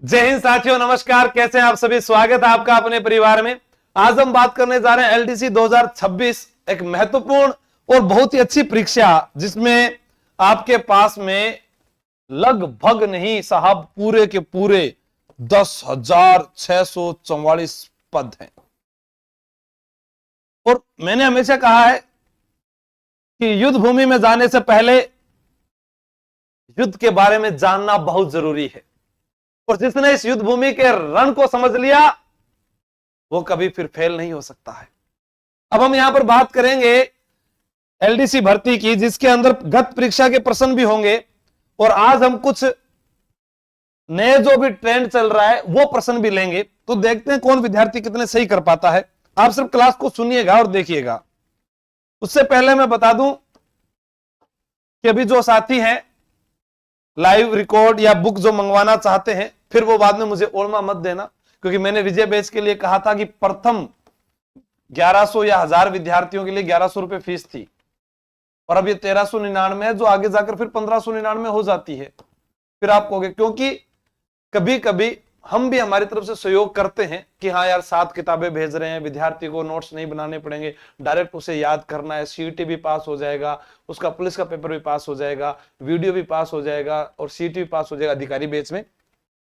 जय हिंद साथियों, नमस्कार। कैसे हैं आप सभी? स्वागत है आपका अपने परिवार में। आज हम बात करने जा रहे हैं एलडीसी 2026, एक महत्वपूर्ण और बहुत ही अच्छी परीक्षा जिसमें आपके पास में लगभग नहीं साहब पूरे के पूरे 10,644 पद हैं। और मैंने हमेशा कहा है कि युद्ध भूमि में जाने से पहले युद्ध के बारे में जानना बहुत जरूरी है। और जिसने इस युद्ध भूमि के रण को समझ लिया वो कभी फिर फेल नहीं हो सकता है। अब हम यहां पर बात करेंगे एलडीसी भर्ती की, जिसके अंदर गत परीक्षा के प्रश्न भी होंगे और आज हम कुछ नए जो भी ट्रेंड चल रहा है वो प्रश्न भी लेंगे। तो देखते हैं कौन विद्यार्थी कितने सही कर पाता है। आप सिर्फ क्लास को सुनिएगा और देखिएगा। उससे पहले मैं बता दूं कि अभी जो साथी हैं लाइव रिकॉर्ड या बुक जो मंगवाना चाहते हैं, फिर वो बाद में मुझे ओरमा मत देना, क्योंकि मैंने विजय बैच के लिए कहा था कि प्रथम 1100 या 1000 विद्यार्थियों के लिए 1100 रुपए फीस थी और अब ये 1399 है, जो आगे जाकर फिर 1599 हो जाती है। फिर आप कहोगे, क्योंकि कभी कभी हम भी हमारी तरफ से सहयोग करते हैं कि हाँ यार 7 किताबें भेज रहे हैं, विद्यार्थी को नोट्स नहीं बनाने पड़ेंगे, डायरेक्ट उसे याद करना है, सीईटी भी पास हो जाएगा, उसका पुलिस का पेपर भी पास हो जाएगा, वीडियो भी पास हो जाएगा और सीईटी भी पास हो जाएगा अधिकारी बैच में।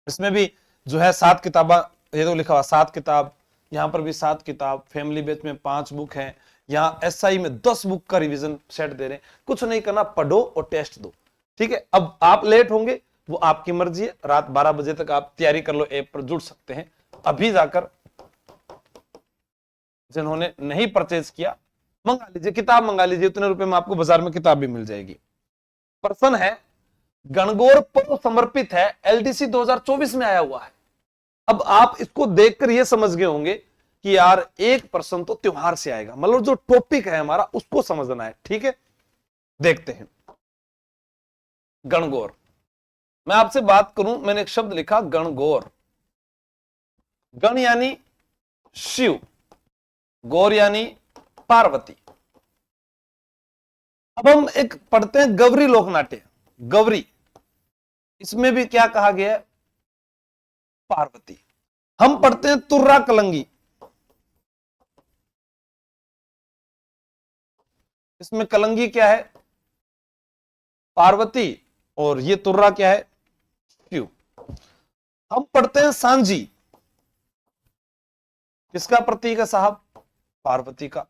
इसमें भी जो है 7 किताबा, ये तो लिखा हुआ 7 किताब, यहाँ पर भी 7 किताब, फैमिली बैच में 5 बुक है, यहाँ एसआई में 10 बुक का रिवीजन सेट दे रहे हैं। कुछ नहीं करना, पढ़ो और टेस्ट दो, ठीक है। अब आप लेट होंगे वो आपकी मर्जी है, रात 12 बजे तक आप तैयारी कर लो, ऐप पर जुड़ सकते हैं। अभी जाकर जिन्होंने नहीं परचेज किया मंगा लीजिए, किताब मंगा लीजिए, उतने रुपए में आपको बाजार में किताब भी मिल जाएगी। प्रश्न है गणगौर पर समर्पित है, एलडीसी 2024 में आया हुआ है। अब आप इसको देखकर ये समझ गए होंगे कि यार एक प्रश्न तो त्योहार से आएगा, मतलब जो टॉपिक है हमारा उसको समझना है, ठीक है। देखते हैं गणगौर। मैं आपसे बात करूं, मैंने एक शब्द लिखा गणगौर। गण यानी शिव, गौर यानी पार्वती। अब हम एक पढ़ते हैं गौरी लोकनाट्य, गौरी, इसमें भी क्या कहा गया है? पार्वती। हम पढ़ते हैं तुर्रा कलंगी, इसमें कलंगी क्या है? पार्वती, और ये तुर्रा क्या है? शिव। हम पढ़ते हैं सांझी, किसका प्रतीक है साहब? पार्वती का,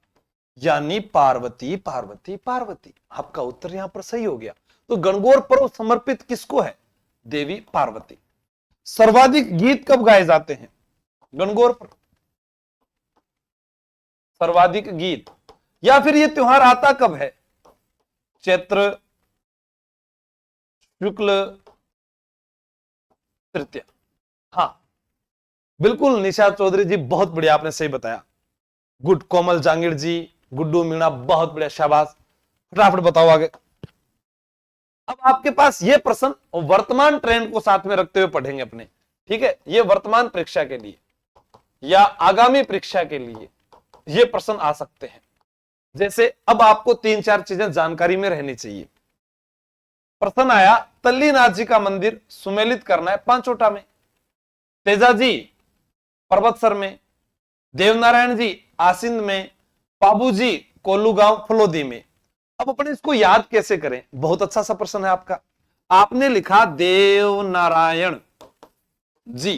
यानी पार्वती पार्वती पार्वती। आपका उत्तर यहां पर सही हो गया। तो गणगौर पर्व समर्पित किसको है? देवी पार्वती। सर्वाधिक गीत कब गाए जाते हैं गणगौर पर? सर्वाधिक गीत, या फिर ये त्योहार आता कब है? चैत्र शुक्ल तृतीया। हाँ बिल्कुल निशा चौधरी जी, बहुत बढ़िया, आपने सही बताया। गुड। कोमल जांगीर जी, गुड्डू मीणा, बहुत बढ़िया, शाबाश। फटाफट बताओ आगे। अब आपके पास ये प्रश्न और वर्तमान ट्रेंड को साथ में रखते हुए पढ़ेंगे अपने, ठीक है। ये वर्तमान परीक्षा के लिए या आगामी परीक्षा के लिए ये प्रश्न आ सकते हैं। जैसे अब आपको 3-4 चीजें जानकारी में रहनी चाहिए। प्रश्न आया, तल्लीनाथ जी का मंदिर सुमेलित करना है पांचोटा में, तेजा जी पर्वतसर में, देवनारायण जी आसिंद में, बाबू जी कोल्लूगांव फलोदी में। अब अपने इसको याद कैसे करें? बहुत अच्छा सा प्रश्न है आपका। आपने लिखा देवनारायण जी,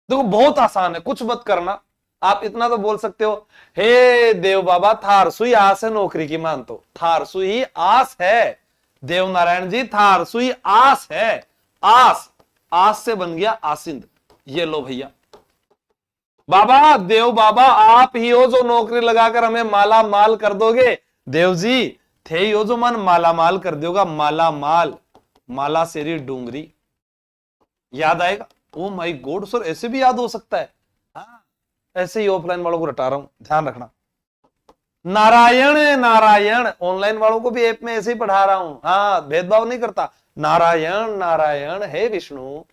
देखो बहुत आसान है, कुछ मत करना। आप इतना तो बोल सकते हो, हे देव बाबा थारसु ही आस है नौकरी की, मान तो थारसु ही आस है। देवनारायण जी थारसु ही आस है, आस, आस से बन गया आसिंद। ये लो भैया, बाबा देव बाबा आप ही हो जो नौकरी लगाकर हमें माला माल कर दोगे। देव जी थे ही हो जो मन माला माल कर दोगा, माला माल, माला सेरी डूंगरी। याद आएगा? ओ माय गॉड सर, ऐसे भी याद हो सकता है। हाँ, ऐसे ही ऑफलाइन वालों को रटा रहा हूं, ध्यान रखना। नारायण नारायण, ऑनलाइन वालों को भी ऐप में ऐसे ही पढ़ा रहा हूं। हाँ, भेदभाव नहीं करता। नारायण नारायण हे विष्णु,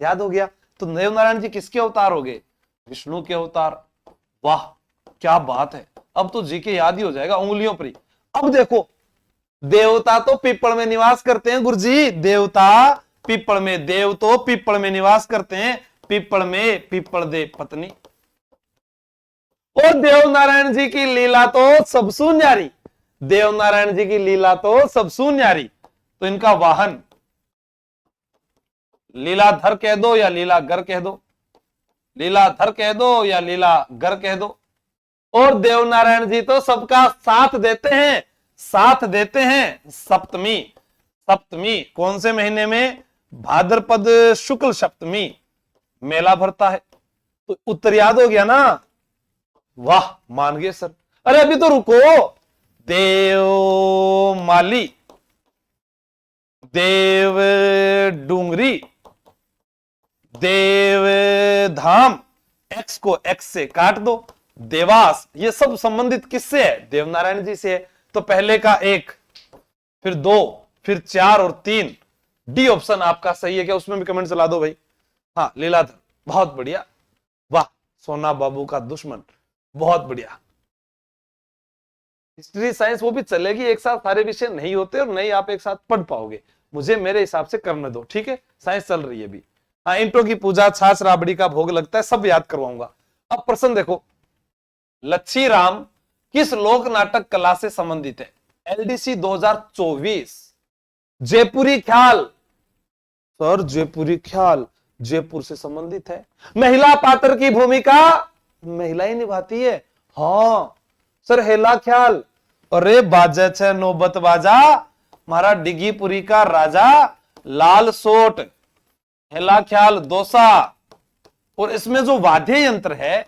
याद हो गया। तो देवनारायण जी किसके अवतार हो गए? विष्णु के अवतार। वाह क्या बात है, अब तो जी के याद ही हो जाएगा उंगलियों पर ही। अब देखो, देवता तो पीपल में निवास करते हैं गुरुजी, देवता पीपल में देव तो पीपल में निवास करते हैं, पीपल में पीपल दे पत्नी। और देव नारायण जी की लीला तो सबसू न्यारी, देव नारायण जी की लीला तो सबसू न्यारी। तो इनका वाहन लीलाधर कह दो या लीलागर कह दो, लीलाधर कह दो या लीलागर कह दो। और देव नारायण जी तो सबका साथ देते हैं, साथ देते हैं सप्तमी। सप्तमी कौन से महीने में? भाद्रपद शुक्ल सप्तमी मेला भरता है। तो उत्तर याद हो गया ना? वाह, मान गए सर। अरे अभी तो रुको, देव माली, देव डूंगरी, देव धाम, एक्स को एक्स से काट दो, देवास, ये सब संबंधित किससे है? देवनारायण जी से है। तो पहले का 1, फिर 2, फिर 4 और 3, डी ऑप्शन आपका सही है क्या? उसमें भी कमेंट चला दो भाई। हाँ, लीलाधर, बहुत बढ़िया। वाह, सोना बाबू का दुश्मन, बहुत बढ़िया। हिस्ट्री साइंस वो भी चलेगी, एक साथ सारे विषय नहीं होते और नहीं आप एक साथ पढ़ पाओगे। मुझे मेरे हिसाब से करने दो, ठीक है? साइंस चल रही है अभी। हाँ, इंटो की पूजा, छाछ राबड़ी का भोग लगता है, सब याद करवाऊंगा। अब प्रश्न देखो, लच्छी राम किस लोक नाटक कला से संबंधित है? एलडीसी 2024। जयपुरी ख्याल, सर जयपुरी ख्याल जयपुर से संबंधित है। महिला पात्र की भूमिका महिला ही निभाती है। हाँ सर, हेला ख्याल। अरे बाजे छे नौबत बाजा, मारा डिगीपुरी का राजा लाल सोट, हेला ख्याल दोसा। और इसमें जो वाद्य यंत्र है,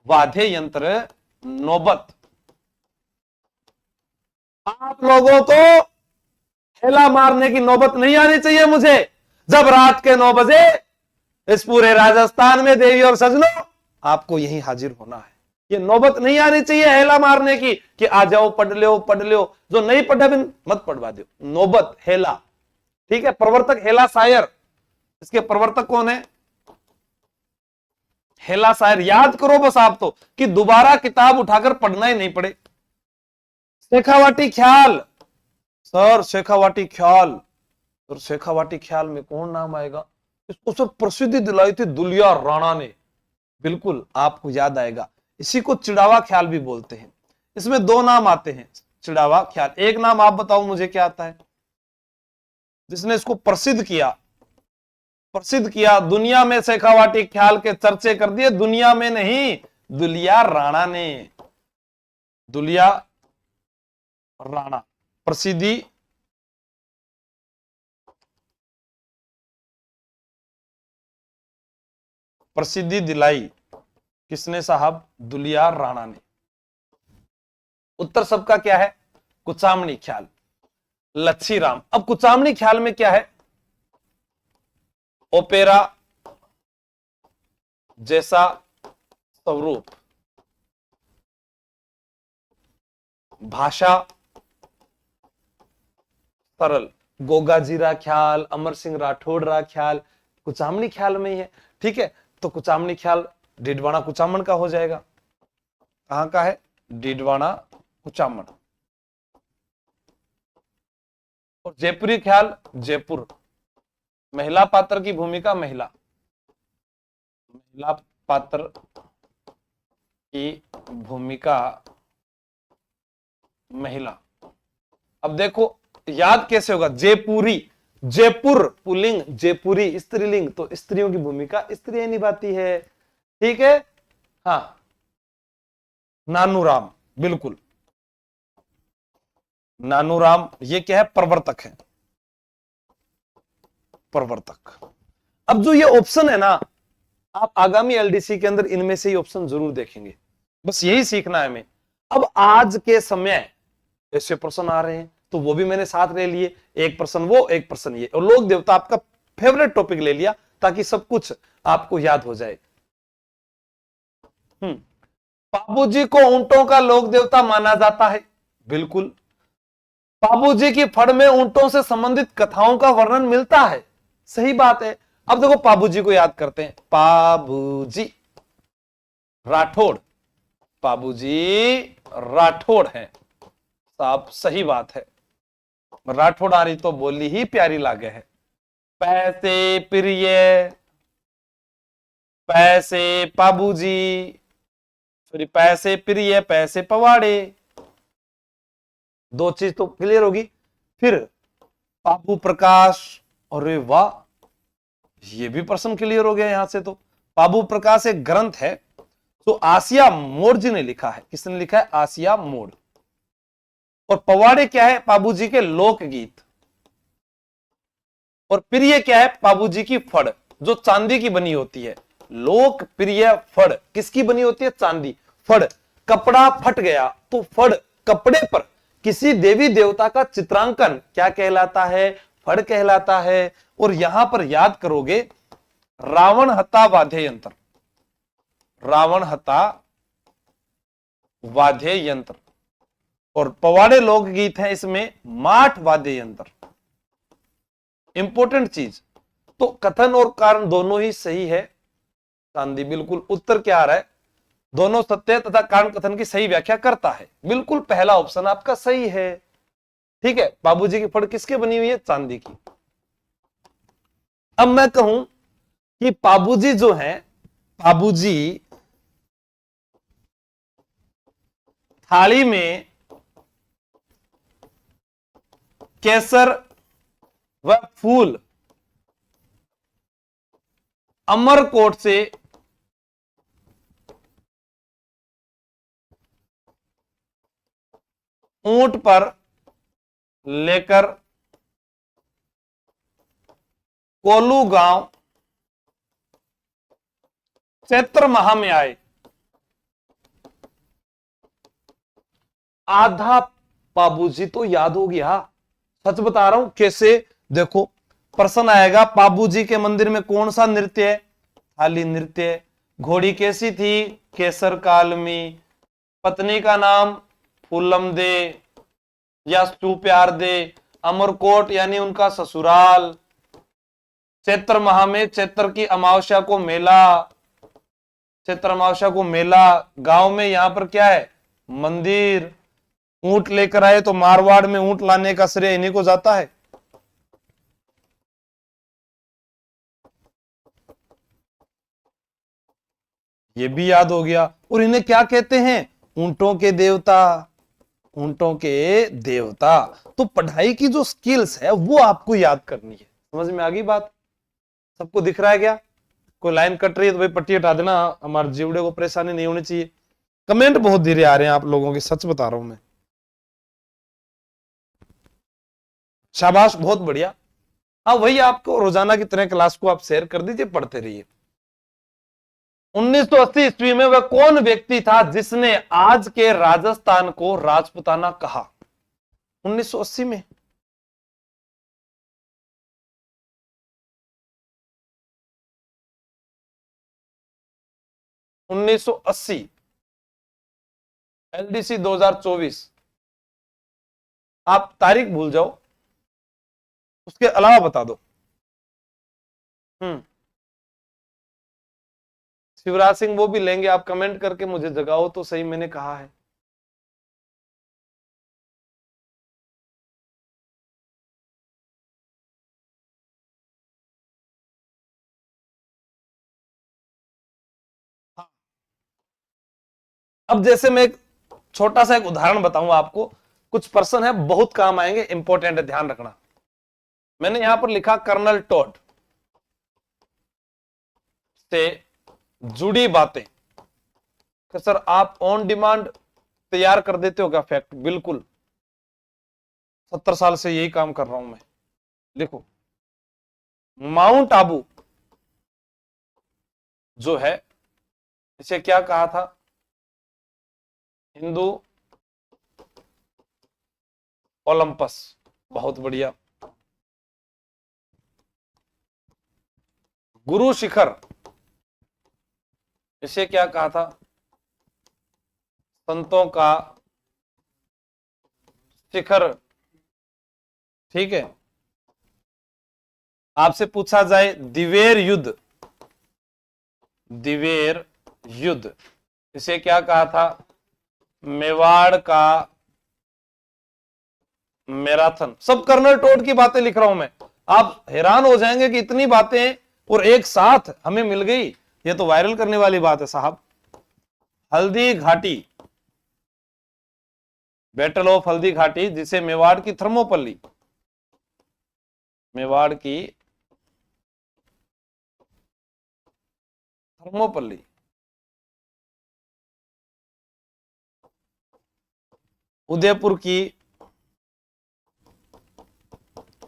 वाद्य यंत्र नौबत। आप लोगों को हेला मारने की नौबत नहीं आनी चाहिए मुझे। जब रात के 9 बजे इस पूरे राजस्थान में देवी और सजनों आपको यहीं हाजिर होना है। ये नौबत नहीं आनी चाहिए हेला मारने की कि आ जाओ पढ़ लो पढ़ लो। जो नहीं पढ़ा बिन मत पढ़वा दो। नौबत हेला, ठीक है? प्रवर्तक हेला शायर, इसके प्रवर्तक कौन है? हेला शायर। याद करो बस आप तो कि दोबारा किताब उठाकर पढ़ना ही नहीं पड़े। शेखावाटी ख्याल, सर शेखावाटी ख्याल, और शेखावाटी ख्याल में कौन नाम आएगा? इसको सर प्रसिद्धि दिलाई थी दुलिया राणा ने, बिल्कुल आपको याद आएगा। इसी को चिड़ावा ख्याल भी बोलते हैं। इसमें 2 नाम आते हैं चिड़ावा ख्याल। एक नाम आप बताओ मुझे क्या आता है जिसने इसको प्रसिद्ध किया? प्रसिद्ध किया दुनिया में, शेखावाटी ख्याल के चर्चे कर दिए दुनिया में नहीं, दुलिया राणा ने। दुलिया राणा प्रसिद्धि प्रसिद्धि दिलाई किसने साहब? दुलिया राणा ने। उत्तर सबका क्या है? कुचामणी ख्याल, लच्छी राम। अब कुचामणी ख्याल में क्या है? ओपेरा जैसा स्वरूप, भाषा सरल। गोगा जीरा ख्याल, अमर सिंह राठौड़ ख्याल कुचामणी ख्याल में ही है, ठीक है? तो कुचामणी ख्याल डिडवाना कुचामन का हो जाएगा। कहां का है? डिडवाना कुचामन। और जयपुरी ख्याल जयपुर। महिला पात्र की भूमिका महिला, महिला पात्र की भूमिका महिला। अब देखो याद कैसे होगा? जयपुरी, जयपुर पुल्लिंग, जयपुरी स्त्रीलिंग, तो स्त्रियों की भूमिका स्त्रियां निभाती है, ठीक है? हाँ, नानूराम, बिल्कुल नानूराम। ये क्या है? प्रवर्तक है, प्रवर्तक। अब जो ये ऑप्शन है ना, आप आगामी एलडीसी के अंदर इनमें से ही ऑप्शन जरूर देखेंगे। बस यही सीखना है हमें। अब आज के समय ऐसे प्रश्न आ रहे हैं तो वो भी मैंने साथ ले लिए, एक प्रश्न वो एक प्रश्न ये, और लोक देवता आपका फेवरेट टॉपिक ले लिया ताकि सब कुछ आपको याद हो जाए। बाबूजी को ऊंटों का लोक देवता माना जाता है, बिल्कुल। बाबूजी की फड़ में ऊंटों से संबंधित कथाओं का वर्णन मिलता है, सही बात है। अब देखो बाबूजी को याद करते हैं। बाबूजी राठौड़, बाबूजी राठौड़ है साहब, सही बात है। राठौड़ारी तो बोली ही प्यारी लागे है। पैसे प्रिय, पैसे बाबूजी, सॉरी पैसे प्रिय, पैसे पवाड़े। दो चीज तो क्लियर होगी। फिर बाबू प्रकाश, अरे वाह, ये भी प्रश्न क्लियर हो गया यहां से। तो बाबू प्रकाश एक ग्रंथ है जो आसिया मोड़ जी ने लिखा है। किसने लिखा है? आसिया मोड़। और पवाड़े क्या है? बाबूजी के लोकगीत। और प्रिय क्या है? बाबूजी की फड़, जो चांदी की बनी होती है। लोकप्रिय फड़ किसकी बनी होती है? चांदी। फड़, कपड़ा फट गया तो फड़, कपड़े पर किसी देवी देवता का चित्रांकन क्या कहलाता है? फड़ कहलाता है। और यहां पर याद करोगे, रावण हता वाद्य यंत्र, रावण हता वाद्य यंत्र। और पवाड़े लोकगीत है, इसमें माठ वाद्य यंत्र। इंपॉर्टेंट चीज। तो कथन और कारण दोनों ही सही है। चांदी बिल्कुल। उत्तर क्या आ रहा है? दोनों सत्य तथा कारण कथन की सही व्याख्या करता है। बिल्कुल पहला ऑप्शन आपका सही है। ठीक है, बाबूजी की फड़ किसके बनी हुई है? चांदी की। अब मैं कहूं कि बाबूजी जो है, बाबूजी थाली में केसर व फूल अमरकोट से ऊंट पर लेकर कोलू गांव चैत्र माह में आए। आधा बाबूजी तो याद हो गया। सच बता रहा हूं। कैसे? देखो, प्रश्न आएगा, बाबूजी के मंदिर में कौन सा नृत्य है? थाली नृत्य। घोड़ी कैसी थी? केसर कालमी। पत्नी का नाम फूलम दे या तू प्यार दे। अमरकोट यानी उनका ससुराल। चैत्र माह में चैत्र की अमावस्या को मेला, चैत्र अमावस्या को मेला। गांव में यहां पर क्या है? मंदिर। ऊंट लेकर आए तो मारवाड़ में ऊंट लाने का श्रेय इन्हीं को जाता है। ये भी याद हो गया। और इन्हें क्या कहते हैं? ऊंटों के देवता, ऊंटों के देवता। तो पढ़ाई की जो स्किल्स है वो आपको याद करनी है। समझ में आ गई बात? सबको दिख रहा है क्या? कोई लाइन कट रही है तो भाई पट्टी हटा देना, हमारे जीवड़े को परेशानी नहीं होनी चाहिए। कमेंट बहुत धीरे आ रहे हैं आप लोगों के, सच बता रहा हूं मैं। शाबाश, बहुत बढ़िया। हाँ, वही आपको रोजाना की तरह क्लास को आप शेयर कर दीजिए, पढ़ते रहिए। 1980 ईस्वी में वह कौन व्यक्ति था जिसने आज के राजस्थान को राजपुताना कहा? 1980 में। LDC 2024। आप तारीख भूल जाओ, उसके अलावा बता दो। शिवराज सिंह वो भी लेंगे, आप कमेंट करके मुझे जगाओ तो सही, मैंने कहा है। हाँ। अब जैसे मैं एक छोटा सा एक उदाहरण बताऊंगा आपको। कुछ पर्सन है, बहुत काम आएंगे, इंपॉर्टेंट है, ध्यान रखना। मैंने यहां पर लिखा कर्नल टॉड से जुड़ी बातें। कि सर आप ऑन डिमांड तैयार कर देते हो क्या फैक्ट? बिल्कुल, 70 साल से यही काम कर रहा हूं मैं। लिखो, माउंट आबू जो है, इसे क्या कहा था? हिंदू ओलंपस। बहुत बढ़िया। गुरु शिखर, इसे क्या कहा था? संतों का शिखर। ठीक है। आपसे पूछा जाए दिवेर युद्ध, दिवेर युद्ध, इसे क्या कहा था? मेवाड़ का मैराथन। सब कर्नल टोड की बातें लिख रहा हूं मैं। आप हैरान हो जाएंगे कि इतनी बातें और एक साथ हमें मिल गई। ये तो वायरल करने वाली बात है साहब। हल्दी घाटी, बैटल ऑफ हल्दी घाटी, जिसे मेवाड़ की थर्मोपल्ली, मेवाड़ की थर्मोपल्ली, उदयपुर की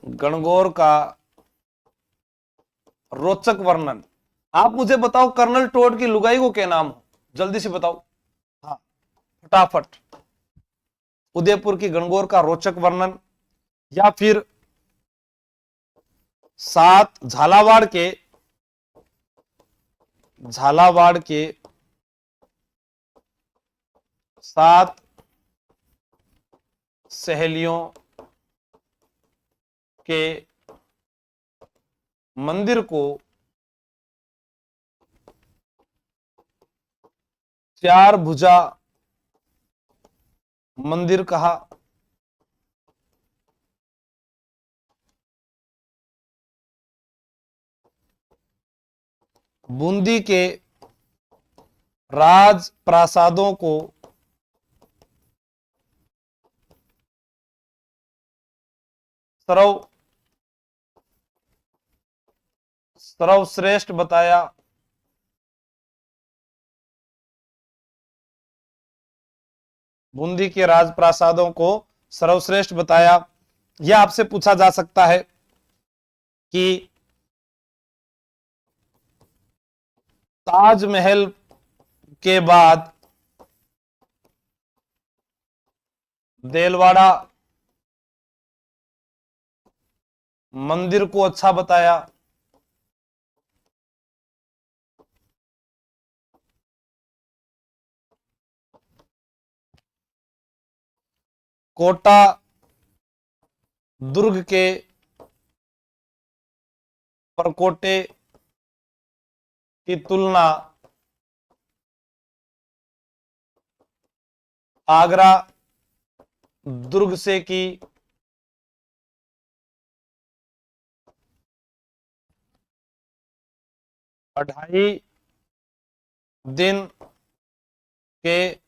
गणगौर का रोचक वर्णन। आप मुझे बताओ कर्नल टोड की लुगाई को क्या नाम हो, जल्दी से बताओ। हाँ फटाफट। उदयपुर की गणगौर का रोचक वर्णन, या फिर झालावाड़ के 7 सहेलियों के मंदिर को 4 भुजा मंदिर कहा। बूंदी के राज प्रासादों को सर्वश्रेष्ठ बताया। बूंदी के राजप्रासादों को सर्वश्रेष्ठ बताया। यह आपसे पूछा जा सकता है कि ताजमहल के बाद देलवाड़ा मंदिर को अच्छा बताया। कोटा दुर्ग के परकोटे की तुलना आगरा दुर्ग से की। अढ़ाई दिन के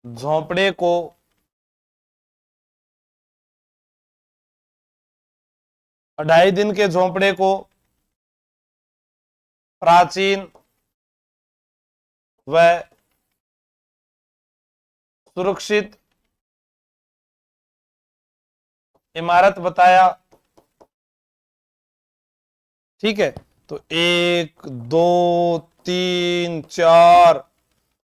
झोंपड़े को अढ़ाई दिन के झोंपड़े को प्राचीन व सुरक्षित इमारत बताया। ठीक है, तो 1 2 3 4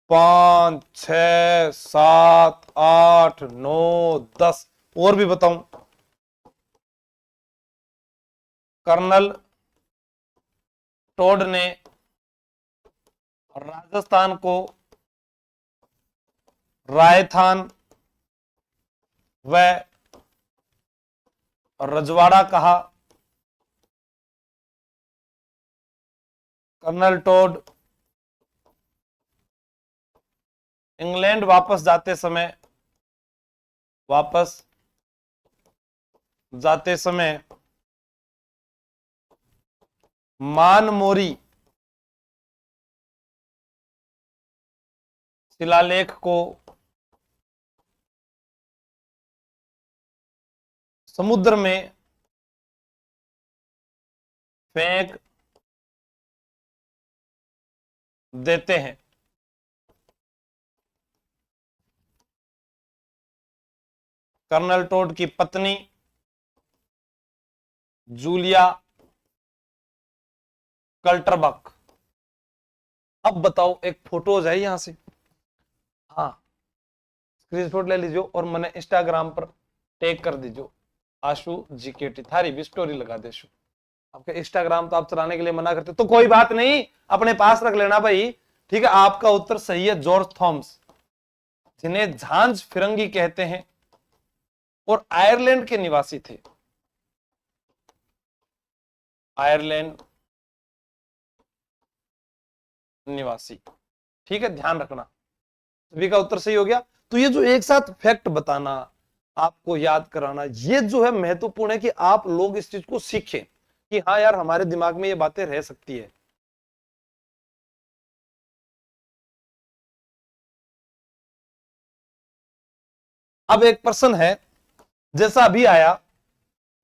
5 6 7 8 9 10 और भी बताऊं। कर्नल टोड ने राजस्थान को रायथान व रजवाड़ा कहा। कर्नल टोड इंग्लैंड वापस जाते समय मानमोरी शिलालेख को समुद्र में फेंक देते हैं। कर्नल टोड की पत्नी जूलिया कल्टरबक। अब बताओ, एक फोटोज है यहां से, हाँ स्क्रीनशॉट ले लीजिए और मैंने इंस्टाग्राम पर टैग कर दीजिए आशु जीकेटी, थारी भी स्टोरी लगा दे। आपके इंस्टाग्राम तो आप चलाने के लिए मना करते तो कोई बात नहीं, अपने पास रख लेना भाई। ठीक है, आपका उत्तर सही है, जॉर्ज थॉम्स, जिन्हें झांझ फिरंगी कहते हैं और आयरलैंड के निवासी थे। आयरलैंड निवासी, ठीक है, ध्यान रखना। सभी का उत्तर सही हो गया। तो ये जो एक साथ फैक्ट बताना, आपको याद कराना, ये जो है महत्वपूर्ण है कि आप लोग इस चीज को सीखें कि हाँ यार हमारे दिमाग में ये बातें रह सकती है। अब एक प्रश्न है, जैसा अभी आया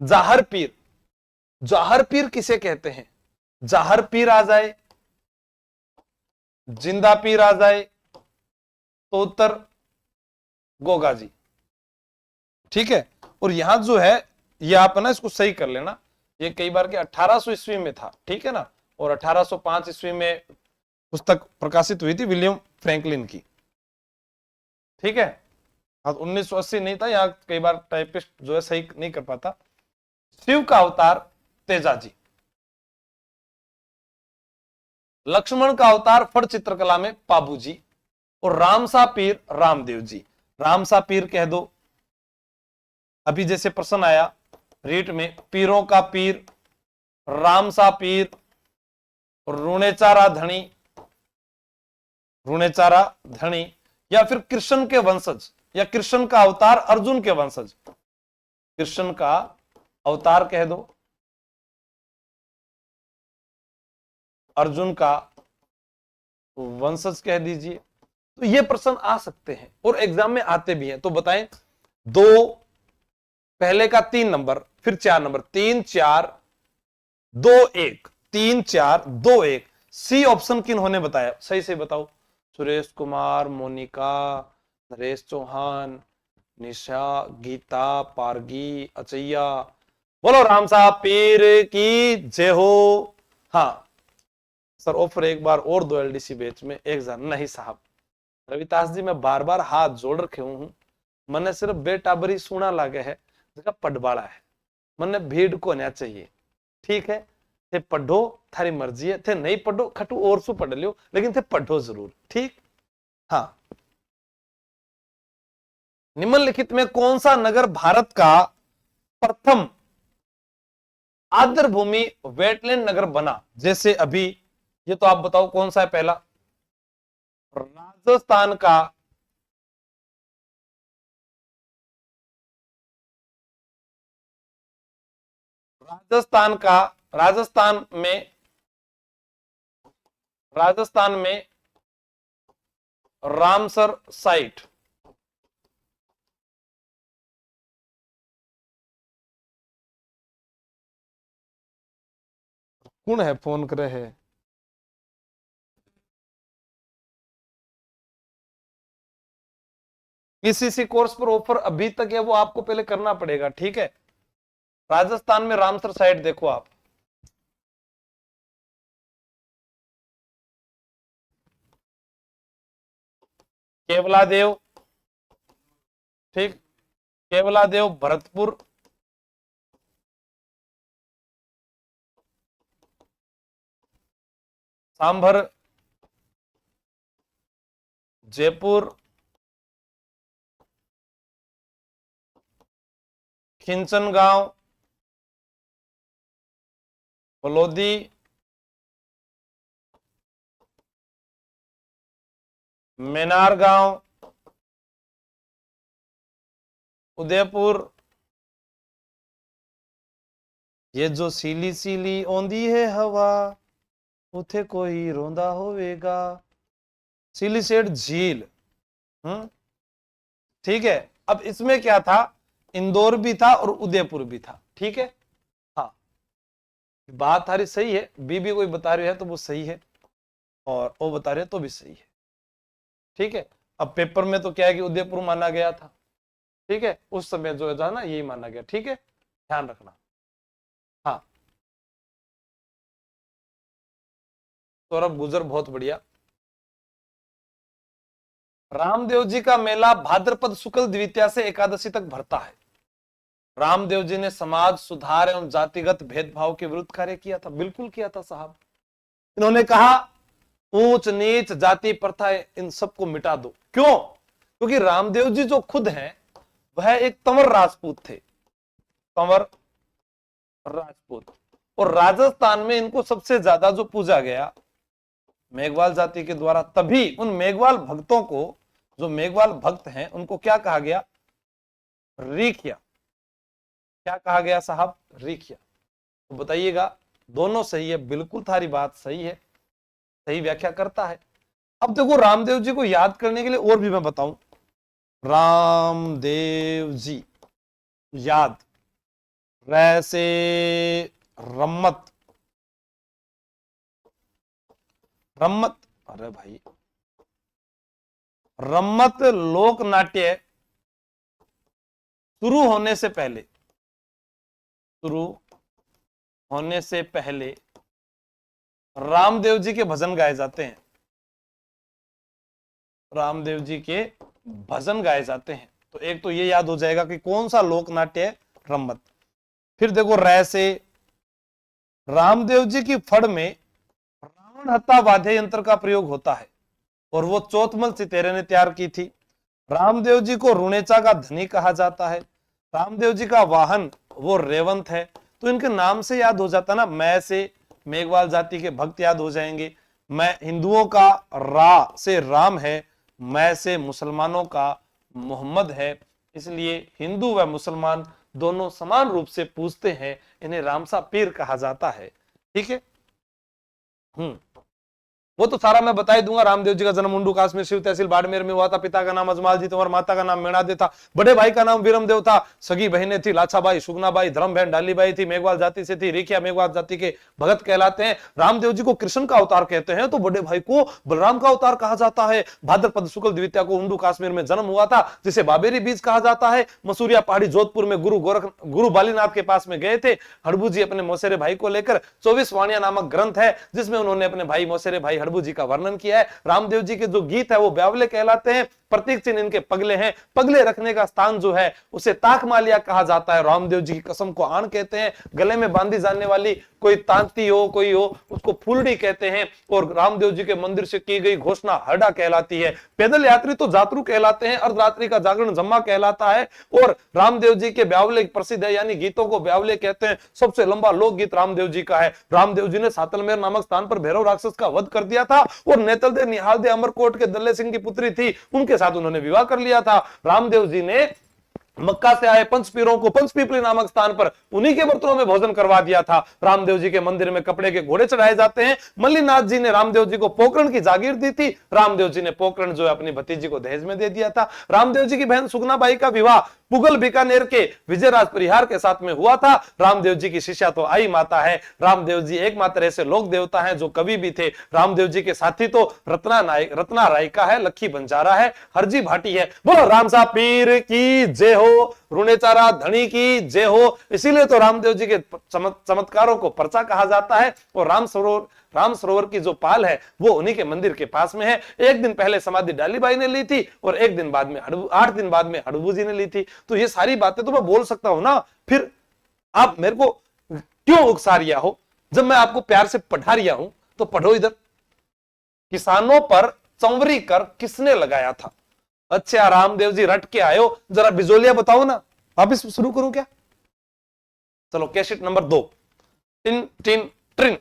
जाहर पीर, जाहर पीर किसे कहते हैं? जाहर पीर आ जाए, जिंदा पीर आ जाए तो उत्तर गोगा जी। ठीक है, और यहां जो है ये आप ना इसको सही कर लेना, ये कई बार के 1800 ईस्वी में था, ठीक है ना, और 1805 ईस्वी में पुस्तक प्रकाशित हुई थी विलियम फ्रैंकलिन की। ठीक है, हाँ 1980 नहीं था, यहाँ कई बार टाइपिस्ट जो है सही नहीं कर पाता। शिव का अवतार तेजाजी, लक्ष्मण का अवतार फट चित्रकला में पाबू जी, और रामसा पीर रामदेव जी। रामसा पीर कह दो। अभी जैसे प्रश्न आया रीट में, पीरों का पीर, रामसा पीर, रुणेचारा धनी, रुणेचारा धनी, या फिर कृष्ण के वंशज, या कृष्ण का अवतार अर्जुन के वंशज। कृष्ण का अवतार कह दो, अर्जुन का वंशज कह दीजिए। तो ये प्रश्न आ सकते हैं और एग्जाम में आते भी हैं। तो बताएं, दो, पहले का 3 नंबर, फिर 4 नंबर, 3 4 2 1, 3 4 2 1। सी ऑप्शन किन होने बताया? सही से बताओ। सुरेश कुमार, मोनिका, नरेश चौहान, निशा, गीता, पारगी, अचैया। बोलो राम साहब पीर की जय हो। हाँ सर, ऑफर एक बार और दो एलडीसी बैच में 1000। नहीं साहब रविदास जी, मैं बार बार हाथ जोड़ रखे हूं, मैंने सिर्फ बेटाबरी सुना लागे है, जगह पडवाड़ा है, मैंने भीड़ को नहीं चाहिए। ठीक है, थे पढ़ो, थारी मर्जी है, थे नहीं पढ़ो खटू और सु पढ़ लियो, लेकिन थे पढ़ो जरूर। ठीक। हाँ, निम्नलिखित में कौन सा नगर भारत का प्रथम आर्द्र भूमि वेटलैंड नगर बना? जैसे अभी ये तो आप बताओ कौन सा है पहला? राजस्थान का राजस्थान में रामसर साइट। कौन है फोन करे है? पीसीसी कोर्स पर ऑफर अभी तक है, वो आपको पहले करना पड़ेगा। ठीक है, राजस्थान में रामसर साइट देखो आप। केवलादेव, ठीक, केवलादेव, भरतपुर, सांभर, जयपुर, खिंचन गांव, फलोदी, मेनार गांव, उदयपुर। ये जो सीली सीली ओंदी है हवा, उथे कोई रोंदा होवेगा। सीली सेठ झील। ठीक है, अब इसमें क्या था, इंदौर भी था और उदयपुर भी था। ठीक है, हाँ बात सारी सही है, बीबी कोई बता रही है तो वो सही है, और वो बता रहे तो भी सही है। ठीक है, अब पेपर में तो क्या है कि उदयपुर माना गया था। ठीक है, उस समय जो है ना यही माना गया। ठीक है, ध्यान रखना। हाँ सौरभ गुजर, बहुत बढ़िया। रामदेव जी का मेला भाद्रपद शुक्ल द्वितीया से एकादशी तक भरता है। रामदेव जी ने समाज सुधार एवं जातिगत भेदभाव के विरुद्ध कार्य किया था। बिल्कुल किया था साहब। इन्होंने कहा ऊंच नीच जाति प्रथा इन सबको मिटा दो। क्यों? क्योंकि रामदेव जी जो खुद हैं वह एक तंवर राजपूत थे, तंवर राजपूत, और राजस्थान में इनको सबसे ज्यादा जो पूजा गया मेघवाल जाति के द्वारा, तभी उन मेघवाल भक्तों को, जो मेघवाल भक्त हैं, उनको क्या कहा गया? रीखिया। क्या कहा गया साहब? रीखिया। तो बताइएगा, दोनों सही है, बिल्कुल थारी बात सही है, सही व्याख्या करता है। अब देखो रामदेव जी को याद करने के लिए और भी मैं बताऊं, रामदेव जी याद, वैसे रम्मत, रम्मत, अरे भाई, रम्मत लोक नाट्य शुरू होने से पहले, शुरू होने से पहले रामदेव जी के भजन गाए जाते हैं, रामदेव जी के भजन गाए जाते हैं। तो एक तो ये याद हो जाएगा कि कौन सा लोक नाट्य है, रम्मत। फिर देखो रै से, रामदेव जी की फड़ में रावण हत्ता वाद्य यंत्र का प्रयोग होता है और वो चौथमल चितेरे ने तैयार की थी। रामदेव जी को रुणेचा का धनी कहा जाता है। रामदेव जी का वाहन वो रेवंत है। तो इनके नाम से याद हो जाता ना, मैं से मेघवाल जाति के भक्त याद हो जाएंगे, मैं हिंदुओं का रा से राम है, मैं से मुसलमानों का मोहम्मद है। इसलिए हिंदू व मुसलमान दोनों समान रूप से पूजते हैं, इन्हें रामसा पीर कहा जाता है। ठीक है। वो तो सारा मैं बता ही दूंगा। रामदेव जी का जन्म मुंडू काश्मीर शिव तहसील बाड़मेर में हुआ था। पिता का नाम अजमाल जी और माता का नाम मेणादे था। बड़े भाई का नाम विरमदेव था। सगी बहनें थी लाछाबाई, सुगनाबाई, धर्म बहन डालीबाई थी, मेघवाल जाति से थी। रेखिया मेघवाल जाति के भगत कहलाते हैं। रामदेव जी को कृष्ण का अवतार कहते हैं तो बड़े भाई को बलराम का अवतार कहा जाता है। भाद्रपद शुक्ल द्वितीया को उंडू काश्मीर में जन्म हुआ था, जिसे बाबेरी बीज कहा जाता है। मसूरिया पहाड़ी जोधपुर में गुरु बालीनाथ के पास में गए थे। हड़बू जी अपने मौसेरे भाई को लेकर 24 वाणियां नामक ग्रंथ है, जिसमें उन्होंने अपने भाई मौसेरे भाई हड़बू जी का वर्णन किया है। रामदेव जी के जो गीत है वो ब्यावले कहलाते हैं। प्रतीक चिन्ह इनके पगले हैं। पगले रखने का स्थान जो है उसे ताक मालिया कहा जाता है। रामदेव जी की कसम को आन कहते हैं। गले में बांधी जाने वाली कोई तांती हो कोई हो उसको फुलड़ी कहते हैं। और रामदेव जी के मंदिर से की गई घोषणा हरडा कहलाती है। पैदल यात्री तो जातरू कहलाते हैं। अर्धरात्रि का जागरण जम्मा कहलाता है। और रामदेव जी के ब्यावले प्रसिद्ध है, यानी गीतों को ब्यावले कहते हैं। सबसे लंबा लोकगीत रामदेव जी का है। रामदेव जी ने सातलमेर नामक स्थान पर भैरव राक्षस का वध कर दिया था और नेतल दे निहाल दे अमरकोट के दल्ले सिंह की पुत्री थी, उनके साथ उन्होंने विवाह कर लिया था। रामदेव जी ने मक्का से आए पंचपीरों को पंचपीपली नामक स्थान पर उन्हीं के बर्तनों में भोजन करवा दिया था। रामदेव जी के मंदिर में कपड़े के घोड़े चढ़ाए जाते हैं। मल्लीनाथ जी ने रामदेव जी को पोकरण की जागीर दी थी। रामदेव जी ने पोकरण जो है अपनी भतीजी को दहेज में दे दिया था। रामदेव जी की बहन सुगनाबाई का विवाह पुगल बीकानेर के विजयराज परिहार के साथ में हुआ था। रामदेव जी की शिष्या तो आई माता है। रामदेव जी एकमात्र ऐसे लोक देवता हैं जो कवि भी थे। रामदेव जी के साथी तो रत्ना रायका है, लखी बंजारा है, हरजी भाटी है। बोलो रामसा पीर की जय हो, रुणेचारा धनी की जय हो। इसीलिए तो रामदेव जी के चमत्कारों को पर्चा कहा जाता है। और राम सरोवर की जो पाल है वो उन्हीं के मंदिर के पास में है। एक दिन पहले समाधि डालीबाई ने ली थी और एक दिन बाद में 8 दिन बाद में हड़बू जी ने ली थी। तो ये सारी बातें तो मैं बोल सकता हूं ना, फिर आप मेरे को क्यों उकसा रिया हो? जब मैं आपको प्यार से पढ़ा रिया हूं तो पढ़ो। इधर किसानों पर चंवरी कर किसने लगाया था? अच्छा रामदेव जी रट के आयो, जरा बिजोलिया बताओ ना। वापिस शुरू करूं क्या? चलो कैसेट नंबर 2। टिन टिन ट्रिन।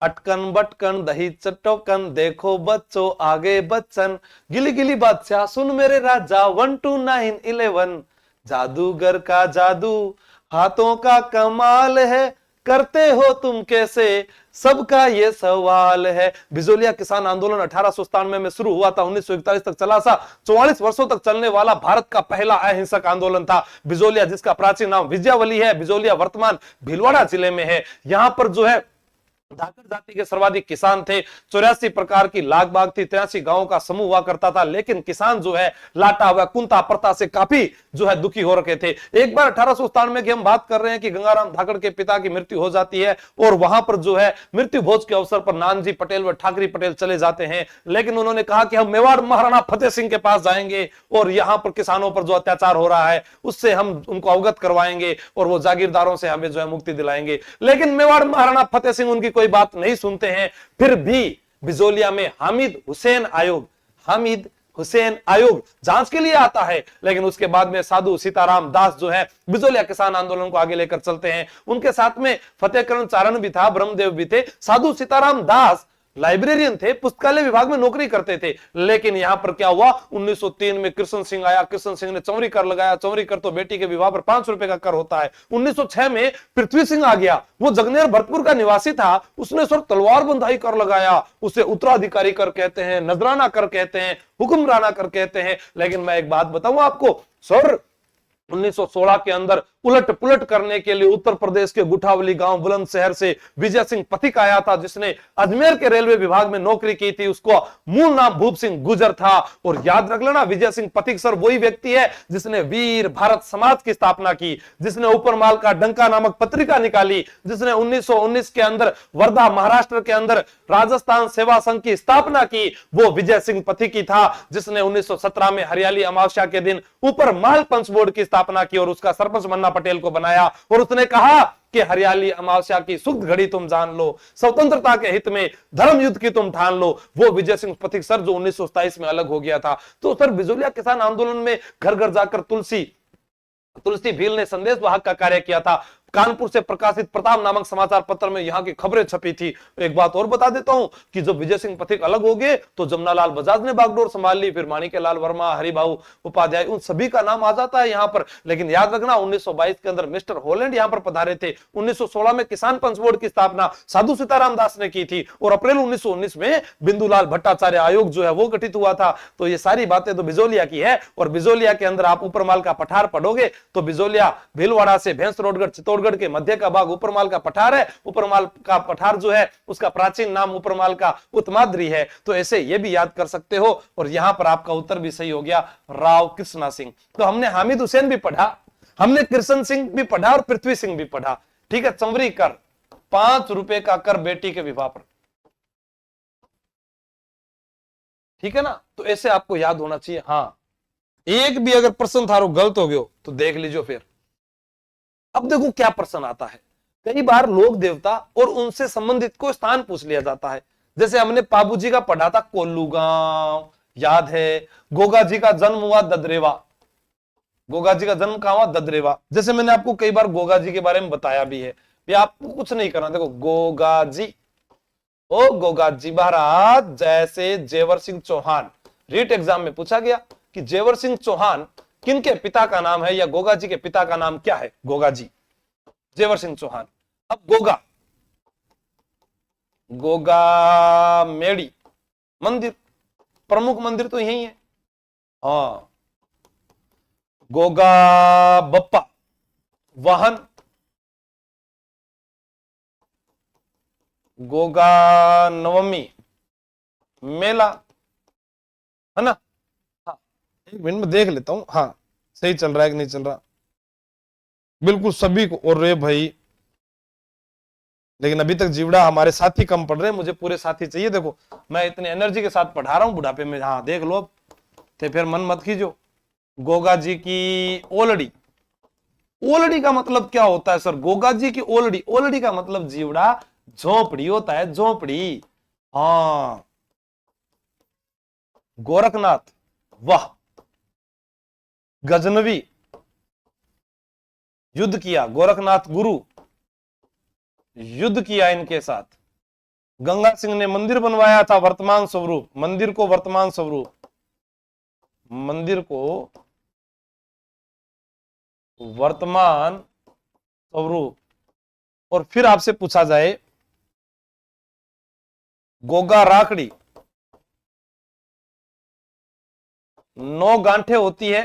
अटकन बटकन दही चटोकन, देखो बच्चों आगे बच्चन, गिली गिली बादशाह सुन मेरे राजा, 1 2 9 11, जादूगर का जादू हाथों का कमाल है, करते हो तुम कैसे सबका ये सवाल है। बिजोलिया किसान आंदोलन 1897 में शुरू हुआ था, 1941 तक चला सा 44 वर्षों तक चलने वाला भारत का पहला अहिंसक आंदोलन था। बिजोलिया जिसका प्राचीन नाम विजयावली है, बिजोलिया वर्तमान भीलवाड़ा जिले में है। यहां पर जो है धाकड़ जाति के सर्वाधिक किसान थे। 84 प्रकार की लाग बाग थी, 83 गांवों का समूह हुआ करता था। लेकिन किसान जो है लाटा हुआ कुंता प्रथा से काफी जो है दुखी हो रखे थे। एक बार 1897 की हम बात कर रहे हैं कि गंगाराम धाकड़ के पिता की मृत्यु हो जाती है और वहां पर जो है मृत्यु भोज के अवसर पर नानजी पटेल व ठाकरी पटेल चले जाते हैं। लेकिन उन्होंने कहा कि हम मेवाड़ महाराणा फतेह सिंह के पास जाएंगे और यहां पर किसानों पर जो अत्याचार हो रहा है उससे हम उनको अवगत करवाएंगे और वो जागीरदारों से हमें जो है मुक्ति दिलाएंगे। लेकिन मेवाड़ महाराणा फतेह सिंह उनकी कोई बात नहीं सुनते हैं। फिर भी बिजोलिया में हामिद हुसैन आयोग जांच के लिए आता है। लेकिन उसके बाद में साधु सीताराम दास जो है बिजोलिया किसान आंदोलन को आगे लेकर चलते हैं। उनके साथ में फतेहकरण चारण भी था, ब्रह्मदेव भी थे। साधु सीताराम दास लाइब्रेरियन थे, पुस्तकालय विभाग में नौकरी करते थे। लेकिन यहां पर क्या हुआ, 1903 में कृष्ण सिंह आया, कृष्ण सिंह ने चौरी कर लगाया, चौरी कर तो बेटी के विवाह पर 5 रुपए का कर होता है। 1906 में पृथ्वी सिंह आ गया, वो जगनेर भरतपुर का निवासी था, उसने सर तलवार बंधाई कर लगाया, उसे उत्तराधिकारी कर कहते हैं, नजराना कर कहते हैं, हुक्मराना कर कहते हैं। लेकिन मैं एक बात बताऊं आपको सर, 1916 के अंदर उलट पुलट करने के लिए उत्तर प्रदेश के गुठावली गांव बुलंदशहर से विजय सिंह पथिक आया था, जिसने अजमेर के रेलवे विभाग में नौकरी की थी। उसको मूल नाम भूप सिंह गुजर था। और याद रख लेना, विजय सिंह पथिक सर वही व्यक्ति है जिसने वीर भारत समाज की स्थापना की, जिसने ऊपरमाल का डंका नामक पत्रिका निकाली, जिसने 1919 के अंदर वर्धा महाराष्ट्र के अंदर राजस्थान सेवा संघ की स्थापना की, वो विजय सिंह पथिक ही था। जिसने 1917 में हरियाली अमावस्या के दिन ऊपरमाल पंच बोर्ड की स्थापना की और उसका सरपंच मन्ना पटेल को बनाया। और उसने कहा कि हरियाली अमावस्या की सुख घड़ी तुम जान लो, स्वतंत्रता के हित में धर्म युद्ध की तुम ठान लो। वो विजय सिंह पथिक सर जो 1927 में अलग हो गया था। तो सर बिजोलिया किसान आंदोलन में घर घर जाकर तुलसी भील ने संदेश वाहक का कार्य किया था। कानपुर से प्रकाशित प्रताप नामक समाचार पत्र में यहाँ की खबरें छपी थी। एक बात और बता देता हूं कि जब विजय सिंह पथिक अलग हो गए तो जमुनालाल बजाज ने बागडोर संभाल ली, फिर माणिक्यलाल वर्मा, हरिभाऊ उपाध्याय, उन सभी का नाम आ जाता है यहाँ पर। लेकिन याद रखना 1922 के अंदर मिस्टर हॉलैंड यहाँ पर पधारे थे। 1916 में किसान पंच बोर्ड की स्थापना साधु सीताराम दास ने की थी और अप्रैल 1919 में बिंदुलाल भट्टाचार्य आयोग जो है वो गठित हुआ था। तो ये सारी बातें तो बिजोलिया की है। और बिजोलिया के अंदर आप ऊपरमाल का पठार पढ़ोगे तो बिजोलिया भीलवाड़ा से भैंस रोडगढ़ चित्तौड़गढ़ के मध्य का भाग ऊपरमाल का पठार है। ऊपरमाल का पठार जो है उसका प्राचीन नाम ऊपरमाल का उत्तमाद्री है। तो ऐसे ये भी याद कर सकते हो। और यहां पर आपका उत्तर भी सही हो गया, राव कृष्णा सिंह। तो हमने हामिद हुसैन भी पढ़ा, हमने कृष्ण सिंह भी पढ़ा और पृथ्वी सिंह भी पढ़ा। ठीक है, चंवरी कर 5 रुपए का कर बेटी के विवाह पर। ठीक है ना, तो ऐसे आपको याद होना चाहिए। हाँ, एक भी अगर प्रश्न थारो गलत हो गयो तो देख लीजिए फिर। अब देखो क्या प्रश्न आता है, कई बार लोक देवता और उनसे संबंधित को स्थान पूछ लिया जाता है। जैसे हमने पाबू जी का पढ़ा था कोल्लू गांव, याद है। गोगा जी का जन्म हुआ ददरेवा, गोगा जी का जन्म कहां हुआ, ददरेवा। जैसे मैंने आपको कई बार गोगा जी के बारे में बताया भी है, ये आपको कुछ नहीं करना। देखो गोगा जी, ओ गोगा जी महाराज, जैसे जेवर सिंह चौहान, रीट एग्जाम में पूछा गया कि जेवर सिंह चौहान किनके पिता का नाम है, या गोगा जी के पिता का नाम क्या है। गोगा जी, जेवर सिंह चौहान। अब गोगा, गोगा मेड़ी मंदिर, प्रमुख मंदिर तो यही है। हाँ, गोगा बप्पा वाहन, गोगा नवमी मेला, है ना। हाँ, एक मिनट में देख लेता हूं, हाँ सही चल रहा है कि नहीं चल रहा। बिल्कुल सभी को। और रे भाई, लेकिन अभी तक जीवड़ा हमारे साथी कम पढ़ रहे हैं, मुझे पूरे साथी चाहिए। देखो मैं इतनी एनर्जी के साथ पढ़ा रहा हूं बुढ़ापे में। हाँ देख लो, तो फिर मन मत खींचो। गोगा जी की ओलड़ी, ओलड़ी का मतलब क्या होता है सर, गोगा जी की ओलड़ी, ओलड़ी का मतलब जीवड़ा झोपड़ी होता है, झोपड़ी। हाँ, गोरखनाथ, वाह, गजनवी, युद्ध किया, गोरखनाथ गुरु युद्ध किया इनके साथ। गंगा सिंह ने मंदिर बनवाया था वर्तमान स्वरूप, मंदिर को वर्तमान स्वरूप, मंदिर को वर्तमान स्वरूप। और फिर आपसे पूछा जाए गोगा राखड़ी, 9 गांठें होती है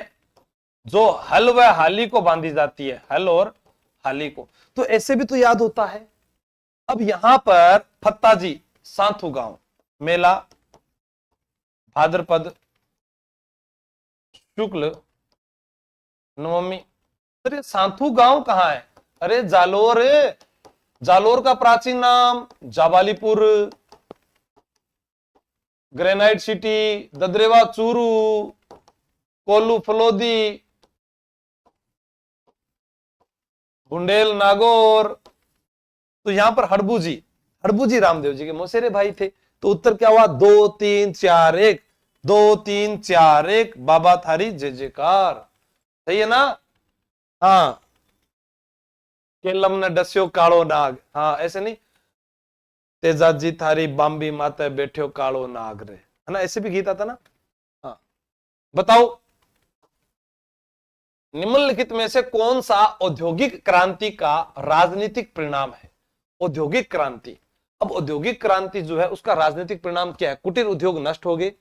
जो हल व हाली को बांधी जाती है, हल और हाली को। तो ऐसे भी तो याद होता है। अब यहां पर फत्ताजी सांथू गांव, मेला भाद्रपद शुक्ल नवमी। अरे सांथू गांव कहां है, अरे जालोर, जालोर का प्राचीन नाम जाबालीपुर, ग्रेनाइट सिटी, ददरेवा चूरू, कोल्लू फलोदी, बुंडेल नागौर। तो यहां पर हड़बूजी रामदेव जी के मौसेरे भाई थे। तो उत्तर क्या हुआ, 2 3 4 1, 2 3 4 1, बाबा थारी जय जयकार। सही है ना। हाँ, केलम ने डस्यो कालो नाग, हाँ ऐसे नहीं, तेजाजी थारी बांबी माते बैठो कालो नाग रे, है ना, ऐसे भी गीत आता ना। हाँ, बताओ निम्नलिखित में से कौन सा औद्योगिक क्रांति का राजनीतिक परिणाम है? औद्योगिक क्रांति, अब औद्योगिक क्रांति जो है उसका राजनीतिक परिणाम क्या है? कुटीर उद्योग नष्ट हो गए,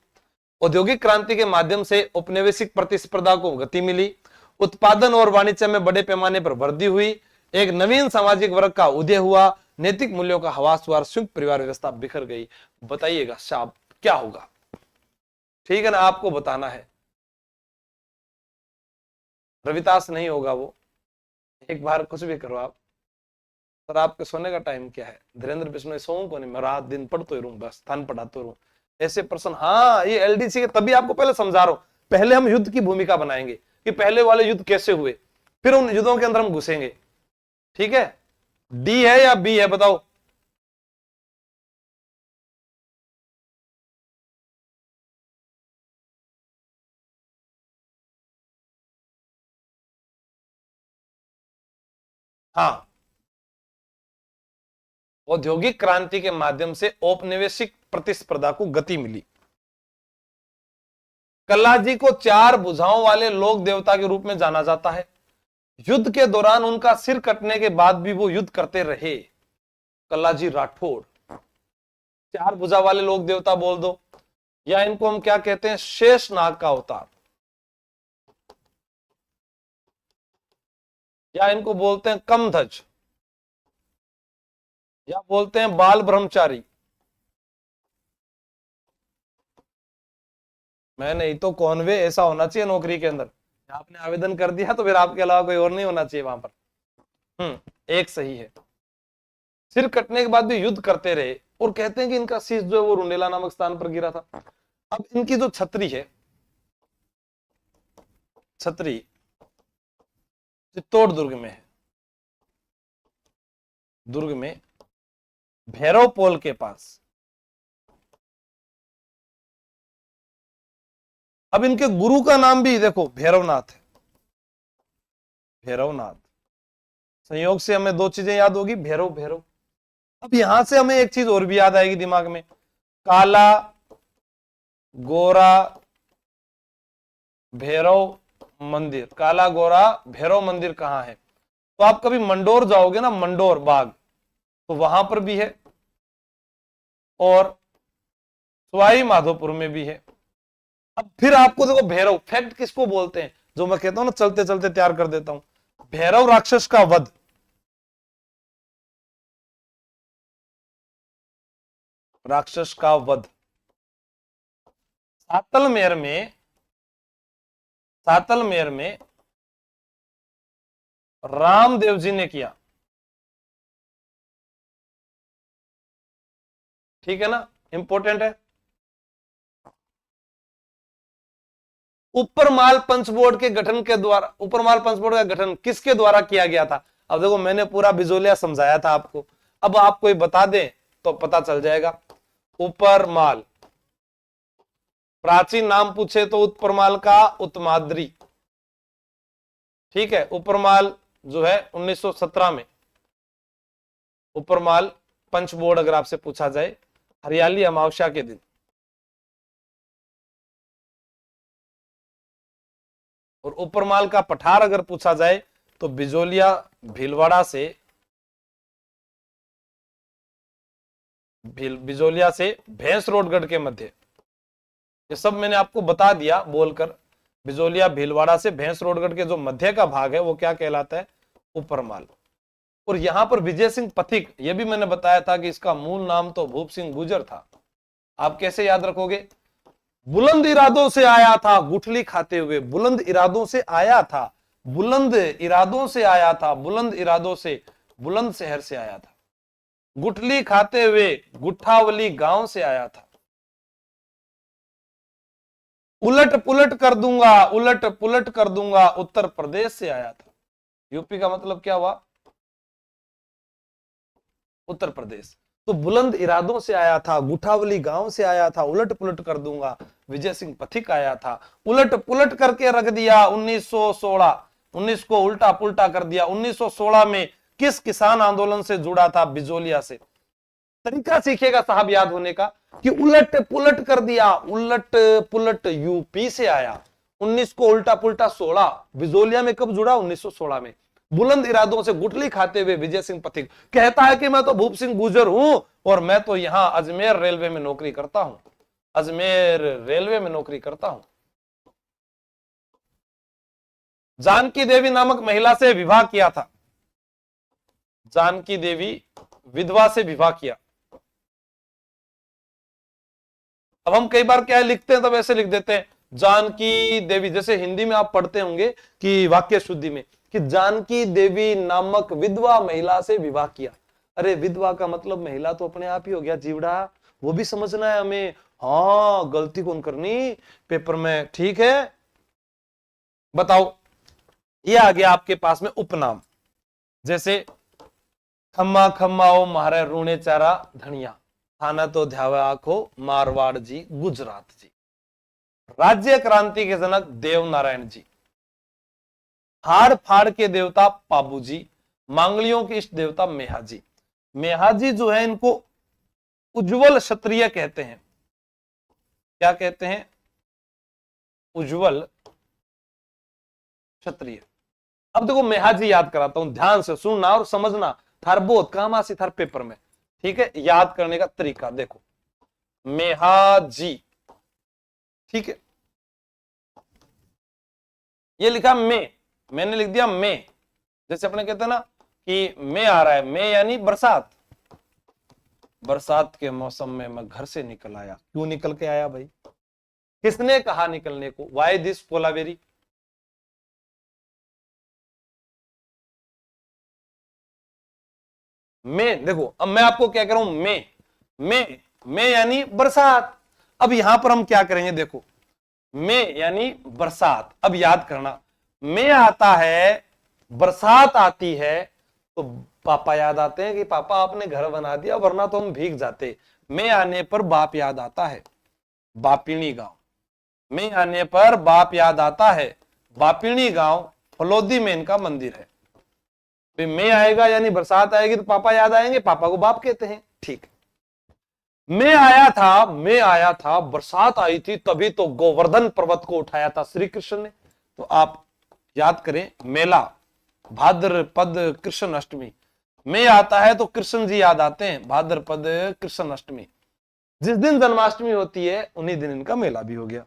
औद्योगिक क्रांति के माध्यम से औपनिवेशिक प्रतिस्पर्धा को गति मिली, उत्पादन और वाणिज्य में बड़े पैमाने पर वृद्धि हुई, एक नवीन सामाजिक वर्ग का उदय हुआ, नैतिक मूल्यों का हवास हुआ, संयुक्त परिवार व्यवस्था बिखर गई। बताइएगा साहब क्या होगा? ठीक है ना, आपको बताना है, रविदास नहीं होगा वो। एक बार कुछ भी करो आप। सर आपके सोने का टाइम क्या है? धीरेन्द्र बिश्नोई सोऊं को नहीं, मैं रात दिन पढ़ते ही रहूं, बस स्थान पढ़ाते रहूं, ऐसे प्रश्न। हाँ, ये एलडीसी के, तभी आपको पहले समझा रहा हूं। पहले हम युद्ध की भूमिका बनाएंगे कि पहले वाले युद्ध कैसे हुए, फिर उन युद्धों के अंदर हम घुसेंगे। ठीक है, डी है या बी है बताओ? हाँ, औद्योगिक क्रांति के माध्यम से औपनिवेशिक प्रतिस्पर्धा को गति मिली। कल्ला जी को 4 भुजाओं वाले लोक देवता के रूप में जाना जाता है। युद्ध के दौरान उनका सिर कटने के बाद भी वो युद्ध करते रहे। कल्ला जी राठौड़, 4 भुजा वाले लोक देवता बोल दो, या इनको हम क्या कहते हैं? शेष नाग का अवतार, या इनको बोलते हैं कमध्वज, या बोलते हैं बाल ब्रह्मचारी। मैं नहीं तो कौन वे, ऐसा होना चाहिए नौकरी के अंदर। आपने आवेदन कर दिया तो फिर आपके अलावा कोई और नहीं होना चाहिए वहां पर। एक सही है। सिर कटने के बाद भी युद्ध करते रहे, और कहते हैं कि इनका शीश जो है वो रुंडेला नामक स्थान पर गिरा था। अब इनकी जो छतरी है, छतरी चित्तौड़ दुर्ग में है, दुर्ग में भैरव पोल के पास। अब इनके गुरु का नाम भी देखो भैरवनाथ है, भैरवनाथ। संयोग से हमें 2 चीजें याद होगी, भैरव भैरव। अब यहां से हमें एक चीज और भी याद आएगी दिमाग में, काला गोरा भैरव मंदिर। काला गोरा भैरव मंदिर कहां है? तो आप कभी मंडोर जाओगे ना, मंडोर बाग, तो वहां पर भी है, और सवाई माधोपुर में भी है। अब फिर आपको देखो भैरव, फैक्ट किसको बोलते हैं? जो मैं कहता हूं ना चलते चलते तैयार कर देता हूं, भैरव राक्षस का वध। राक्षस का वध सातलमेर में, सातलमेर में रामदेव जी ने किया। ठीक है ना, इंपॉर्टेंट है। उपरमाल पंच बोर्ड के गठन के द्वारा, उपरमाल पंच बोर्ड का गठन किसके द्वारा किया गया था? अब देखो मैंने पूरा बिजोलिया समझाया था आपको, अब आप कोई बता दें तो पता चल जाएगा। उपरमाल, प्राचीन नाम पूछे तो उपरमाल का उत्तमाद्री। ठीक है, उपरमाल जो है 1917 में, उपरमाल पंच बोर्ड अगर आपसे पूछा जाए, हरियाली अमावस्या के दिन। और उपरमाल का पठार अगर पूछा जाए तो बिजोलिया भीलवाड़ा से, बिजोलिया से भैंस रोडगढ़ के मध्य। ये सब मैंने आपको बता दिया बोलकर। बिजोलिया भीलवाड़ा से भैंस रोडगढ़ के जो मध्य का भाग है वो क्या कहलाता है? उपरमाल। और यहां पर विजय सिंह पथिक, ये भी मैंने बताया था कि इसका मूल नाम तो भूप सिंह गुजर था। आप कैसे याद रखोगे? बुलंद इरादों से आया था गुठली खाते हुए, बुलंद इरादों से आया था, बुलंद इरादों से आया था, बुलंद इरादों से, बुलंद शहर से आया था, गुठली खाते हुए गुठावली गांव से आया था। उलट पुलट कर दूंगा, उलट पुलट कर दूंगा, उत्तर प्रदेश से आया था। यूपी का मतलब क्या हुआ? उत्तर प्रदेश। तो बुलंद इरादों से आया था, गुठावली गांव से आया था, उलट पुलट कर दूंगा, विजय सिंह पथिक आया था। उलट पुलट करके रख दिया 1916, 19 को उल्टा पुल्टा कर दिया। 1916 में किस किसान आंदोलन से जुड़ा था? बिजोलिया से। तरीका सीखिएगा साहब याद होने का कि उलट पुलट कर दिया, उलट पुलट यूपी से आया, 19 को उल्टा पुल्टा 16, बिजोलिया में कब जुड़ा? 1916 में। बुलंद इरादों से गुठली खाते हुए विजय सिंह पथिक कहता है कि मैं तो भूप सिंह गुर्जर हूं और मैं तो यहां अजमेर रेलवे में नौकरी करता हूं, अजमेर रेलवे में नौकरी करता हूं। जानकी देवी नामक महिला से विवाह किया था, जानकी देवी विधवा से विवाह किया। अब हम कई बार क्या लिखते हैं, तब ऐसे लिख देते हैं जानकी देवी, जैसे हिंदी में आप पढ़ते होंगे कि वाक्य शुद्धि में कि जानकी देवी नामक विधवा महिला से विवाह किया। अरे विधवा का मतलब महिला तो अपने आप ही हो गया जीवड़ा, वो भी समझना है हमें। हाँ, गलती कौन करनी पेपर में, ठीक है। बताओ, ये आ गया आपके पास में उपनाम, जैसे खम्मा खम्मा ओ मारे रूणे चारा धनिया, थाना तो ध्यावा आखो मारवाड़ जी गुजरात जी। राज्य क्रांति के जनक देवनारायण जी, हाड़ फाड़ के देवता पाबू जी, मांगलियों के इष्ट देवता मेहाजी। मेहाजी जो है इनको उज्जवल क्षत्रिय कहते हैं। क्या कहते हैं? उज्जवल क्षत्रिय। अब देखो मेहाजी याद कराता हूं, ध्यान से सुनना और समझना, थार बहुत काम आसी थार पेपर में, ठीक है। याद करने का तरीका देखो, मेहाजी, ठीक है। ये लिखा मैं, मैंने लिख दिया मैं, जैसे अपने कहते हैं ना कि मैं आ रहा है, मैं यानी बरसात, बरसात के मौसम में मैं घर से निकल आया। क्यों निकल के आया भाई? किसने कहा निकलने को? Why this Kolaveri? मैं, देखो अब मैं आपको क्या कह रहा हूं, मैं यानी बरसात। अब यहां पर हम क्या करेंगे, देखो मैं यानी बरसात। अब याद करना, मैं आता है, बरसात आती है, तो पापा याद आते हैं कि पापा आपने घर बना दिया, वरना तो हम भीग जाते। मैं आने पर बाप याद आता है, बापिणी गांव। मैं आने पर बाप याद आता है, बापिणी गांव, फलोदी में इनका मंदिर है। मैं आएगा यानी बरसात आएगी तो पापा याद आएंगे, पापा को बाप कहते हैं, ठीक। मैं आया था, बरसात आई थी, तभी तो गोवर्धन पर्वत को उठाया था श्री कृष्ण ने। तो आप याद करें, मेला भाद्रपद कृष्ण अष्टमी, मैं आता है तो कृष्ण जी याद आते हैं, भाद्रपद कृष्ण अष्टमी। जिस दिन जन्माष्टमी होती है उन्हीं दिन इनका मेला भी हो गया।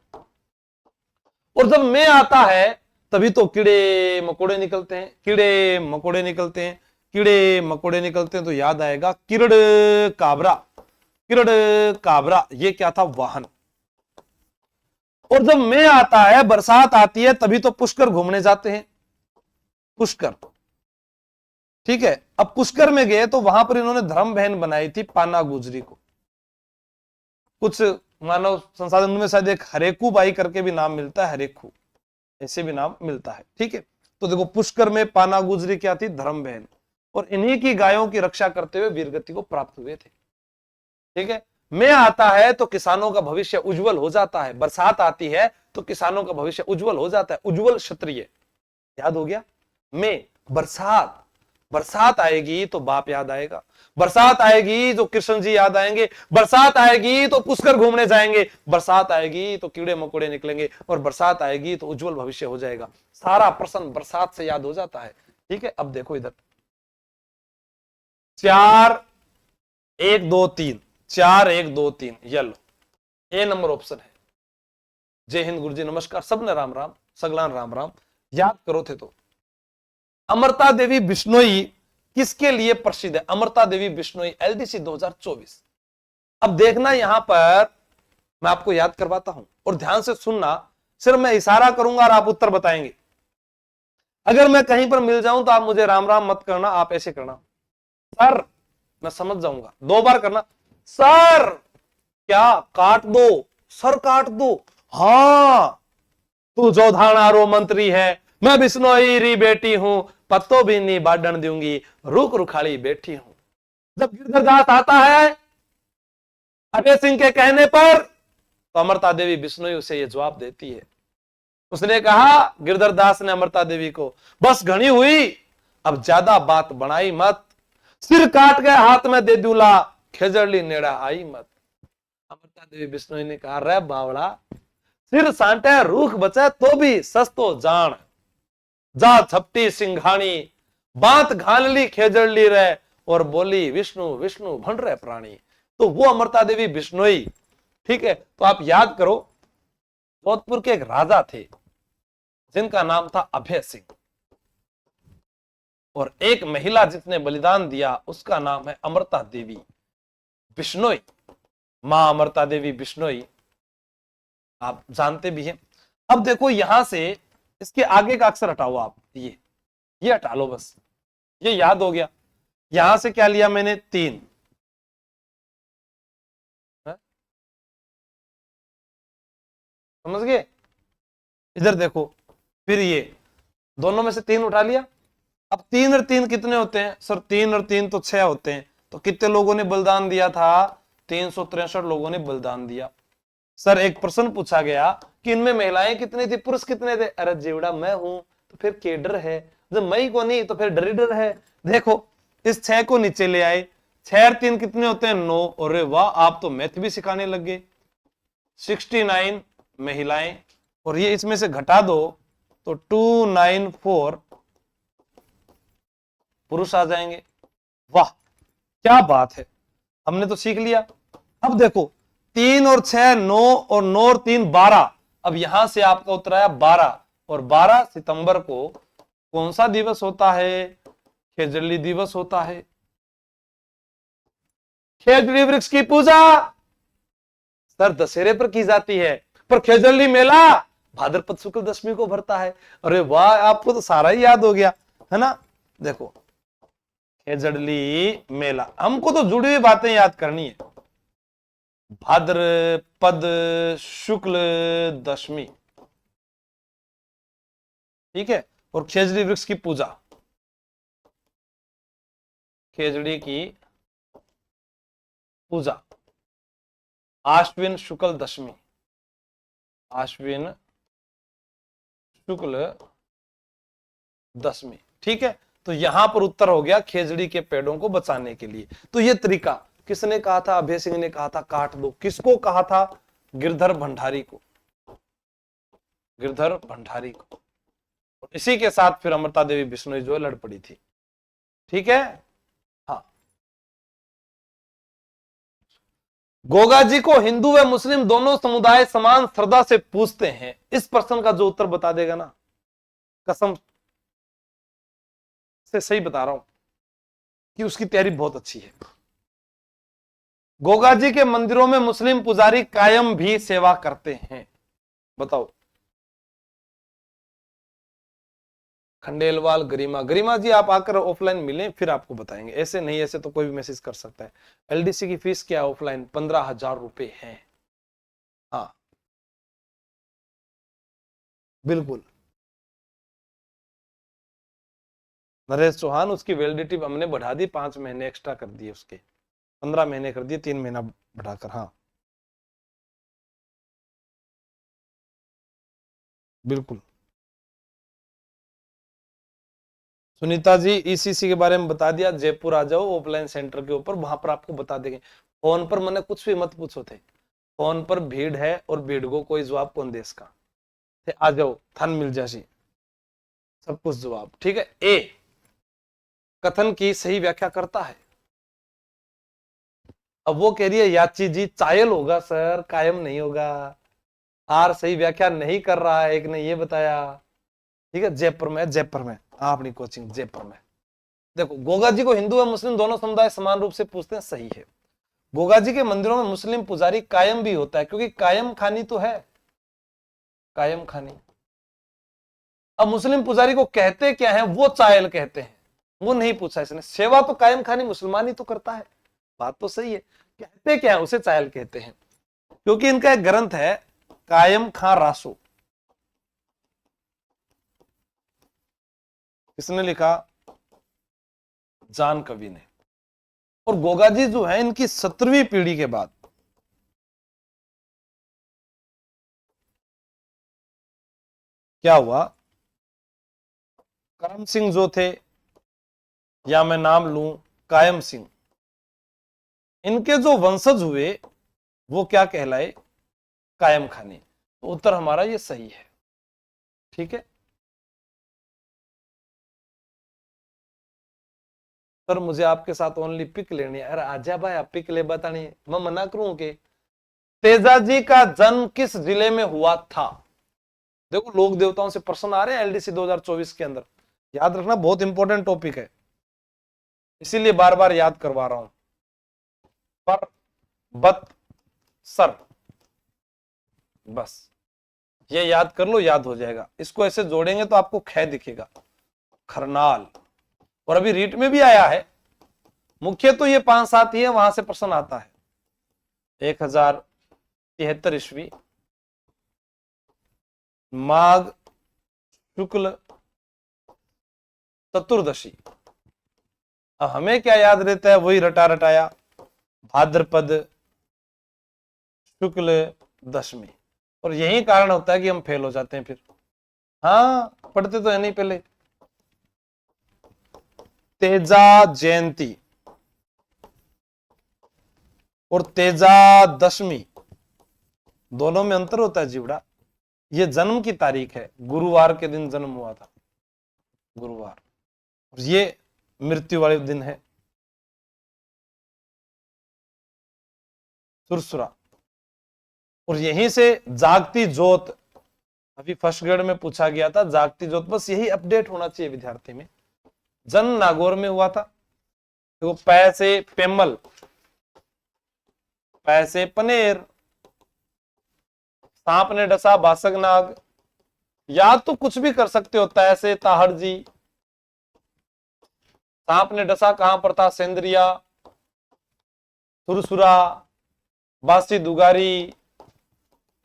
और जब मैं आता है तभी तो कीड़े मकोड़े निकलते हैं, कीड़े मकोड़े निकलते हैं, कीड़े मकोड़े निकलते हैं, तो याद आएगा किरड़ काबरा, किरड़ काबरा, ये क्या था? वाहन। और जब मैं आता है, बरसात आती है, तभी तो पुष्कर घूमने जाते हैं, पुष्कर, ठीक है। अब पुष्कर में गए तो वहां पर इन्होंने धर्म बहन बनाई थी पाना गुजरी को। कुछ मानव संसाधन में शायद एक हरेकू बाई करके भी नाम मिलता है, हरेकू ऐसे भी नाम मिलता है, ठीक है। तो देखो पुष्कर में पाना गुजरी क्या थी? धर्म बहन, और इन्हीं की गायों की रक्षा करते हुए वीरगति को प्राप्त हुए थे, ठीक है। मैं आता है तो किसानों का भविष्य उज्जवल हो जाता है, बरसात आती है तो किसानों का भविष्य उज्जवल हो जाता है, उज्जवल क्षत्रिय, याद हो गया। मैं, बरसात, बरसात आएगी तो बाप याद आएगा, बरसात आएगी तो कृष्ण जी याद आएंगे, बरसात आएगी तो पुष्कर घूमने जाएंगे, बरसात आएगी तो कीड़े मकोड़े निकलेंगे, और बरसात आएगी तो उज्जवल भविष्य हो जाएगा। सारा प्रश्न बरसात से याद हो जाता है, ठीक है। अब देखो इधर 4 1 2 3, 4 1 2 3, येलो ए नंबर ऑप्शन है। जय हिंद गुरु जी, नमस्कार, सबने राम राम, सगलान राम राम। याद करो थे तो अमृता देवी बिश्नोई किसके लिए प्रसिद्ध है? अमृता देवी बिश्नोई एलडीसी 2024। अब देखना, यहां पर मैं आपको याद करवाता हूं और ध्यान से सुनना, सिर्फ मैं इशारा करूंगा और आप उत्तर बताएंगे। अगर मैं कहीं पर मिल जाऊं तो आप मुझे राम राम मत करना, आप ऐसे करना, सर, मैं समझ जाऊंगा। 2 बार करना, सर, क्या काट दो, सर काट दो, हां, तू जोधानारो मंत्री है, मैं बिश्नोई री बेटी हूं, पत्तो भी नहीं बाढ़ दूंगी, रुक रुखाड़ी बैठी हूं। जब गिरधरदास आता है अजय सिंह के कहने पर, तो अमृता देवी बिश्नोई उसे ये जवाब देती है। उसने कहा, गिरधरदास ने अमृता देवी को, बस घनी हुई, अब ज्यादा बात बनाई मत, सिर काट के हाथ में दे दूला, खेजड़ली नेड़ा आई मत। अमृता देवी बिश्नोई ने कहा, रे बावड़ा, सिर सांटे रूख बचे तो भी सस्तो जान, जा छपटी सिंघाणी, बात घाल ली खेजड़ली रे, और बोली विष्णु विष्णु भन रहे प्राणी। तो वो अमृता देवी बिश्नोई, ठीक है। तो आप याद करो, जोधपुर के एक राजा थे जिनका नाम था अभय सिंह, और एक महिला जिसने बलिदान दिया उसका नाम है अमृता देवी बिश्नोई। मां अमृता देवी बिश्नोई आप जानते भी हैं। अब देखो यहां से इसके आगे का अक्षर हटाओ आप, ये हटा लो बस, ये याद हो गया। यहां से क्या लिया मैंने, 3, समझ गए। इधर देखो, फिर ये दोनों में से 3 उठा लिया। अब 3 और 3 कितने होते हैं सर, 3 और 3 तो 6 होते हैं। तो कितने लोगों ने बलिदान दिया था, 363 लोगों ने बलिदान दिया। सर एक प्रश्न पूछा गया कि इनमें महिलाएं कितनी थी, पुरुष कितने थे। अरे जीवड़ा मैं हूं तो फिर के डर है, जब मैं ही को नहीं तो फिर डर ही डर है। देखो इस 6 को नीचे ले आए, 6 और 3 कितने होते हैं, 9। अरे वाह, आप तो मैथ भी सिखाने लग गए। 69 महिलाएं, और ये इसमें से घटा दो तो 294 पुरुष आ जाएंगे। वाह क्या बात है, हमने तो सीख लिया। अब देखो 3 और 6 9, और 9 और 3 12। अब यहां से आपका उत्तर आया 12, और 12 सितंबर को कौन सा दिवस होता है, खेजड़ली दिवस होता है। खेजड़ी वृक्ष की पूजा सर दशहरे पर की जाती है, पर खेजड़ली मेला भाद्रपद शुक्ल दशमी को भरता है। अरे वाह, आपको तो सारा ही याद हो गया है ना। देखो खेजड़ली मेला, हमको तो जुड़ी हुई बातें याद करनी है। भाद्रपद शुक्ल दशमी, ठीक है। और खेजड़ी वृक्ष की पूजा, खेजड़ी की पूजा आश्विन शुक्ल दशमी, आश्विन शुक्ल दशमी, ठीक है। तो यहां पर उत्तर हो गया खेजड़ी के पेड़ों को बचाने के लिए। तो ये तरीका किसने कहा था, अभय सिंह ने कहा था काट दो। किसको कहा था, गिरधर भंडारी को, गिरधर भंडारी को। और इसी के साथ फिर अमृता देवी बिश्नोई जो लड़ पड़ी थी, ठीक है। हाँ, गोगा जी को हिंदू व मुस्लिम दोनों समुदाय समान श्रद्धा से पूजते हैं। इस प्रश्न का जो उत्तर बता देगा ना, कसम से सही बता रहा हूं कि उसकी तैयारी बहुत अच्छी है। गोगा जी के मंदिरों में मुस्लिम पुजारी कायम भी सेवा करते हैं, बताओ। खंडेलवाल गरिमा, गरिमा जी आप आकर ऑफलाइन मिलें फिर आपको बताएंगे, ऐसे नहीं, ऐसे तो कोई भी मैसेज कर सकता है। एलडीसी की फीस क्या है ऑफलाइन, 15,000 रुपए है। हाँ बिल्कुल। नरेश चौहान, उसकी वैलिडिटी हमने बढ़ा दी, 5 महीने एक्स्ट्रा कर दिए, उसके 15 महीने कर दिए, 3 महीना बढ़ाकर। हाँ बिल्कुल। सुनीता जी ईसीसी के बारे में बता दिया, जयपुर आ जाओ ऑफलाइन सेंटर के ऊपर, वहां पर आपको बता देंगे। फोन पर मैंने कुछ भी मत पूछो थे, फोन पर भीड़ है और भीड़ को कोई जवाब कौन दे इसका, आ जाओ थन मिल जासी सब कुछ जवाब, ठीक है। ए कथन की सही व्याख्या करता है। अब वो कह रही है याची जी चायल होगा सर, कायम नहीं होगा। आर सही व्याख्या नहीं कर रहा है, एक ने ये बताया, ठीक है। जयपुर में, जयपुर में अपनी कोचिंग जयपुर में। देखो गोगा जी को हिंदू और मुस्लिम दोनों समुदाय समान रूप से पूछते हैं, सही है। गोगा जी के मंदिरों में मुस्लिम पुजारी कायम भी होता है, क्योंकि कायम खानी तो है, कायम खानी। अब मुस्लिम पुजारी को कहते क्या है, वो चायल कहते हैं, वो नहीं पूछा इसने। सेवा तो कायम खानी मुसलमान ही तो करता है, बात तो सही है। कहते क्या है, उसे चायल कहते हैं, क्योंकि इनका एक ग्रंथ है कायम खां रासो। किसने लिखा, जान कवि ने। और गोगा जी जो है इनकी 17वीं पीढ़ी के बाद क्या हुआ, करम सिंह जो थे, या मैं नाम लूं कायम सिंह, इनके जो वंशज हुए वो क्या कहलाए? कायम खानी। तो उत्तर हमारा ये सही है। ठीक है सर, मुझे आपके साथ ओनली पिक लेनी है। अरे आजा भाई, आप पिक ले बतानी है, मैं मना करूं के? तेजाजी का जन्म किस जिले में हुआ था? देखो, लोक देवताओं से प्रश्न आ रहे हैं एलडीसी 2024 के अंदर, याद रखना, बहुत इंपॉर्टेंट टॉपिक है, इसीलिए बार बार याद करवा रहा हूं। पर बत सर, बस ये याद कर लो, याद हो जाएगा। इसको ऐसे जोड़ेंगे तो आपको ख दिखेगा, खरनाल। और अभी रीट में भी आया है, मुख्य तो ये 5-7 ही है, वहां से प्रश्न आता है। 1073 ईस्वी, माघ शुक्ल चतुर्दशी। अब हमें क्या याद रहता है, वही रटा रटाया, भाद्रपद शुक्ल दशमी। और यही कारण होता है कि हम फेल हो जाते हैं फिर। हाँ, पढ़ते तो है नहीं पहले। तेजा जयंती और तेजा दशमी दोनों में अंतर होता है जीवड़ा। ये जन्म की तारीख है, गुरुवार के दिन जन्म हुआ था, गुरुवार। और ये मृत्यु वाले दिन है, सुरसुरा। और यहीं से जागती जोत, अभी फर्स्ट ग्रेड में पूछा गया था जागती जोत, बस यही अपडेट होना चाहिए विद्यार्थी में। जन्म नागौर में हुआ था। तो पै से पेमल, पै से पनेर, सांप ने डसा बासक नाग। याद तो कुछ भी कर सकते हो, तै से ताहड़ जी, सांप ने डसा कहां पर था? सेंद्रिया, सुरसुरा, बासी दुगारी।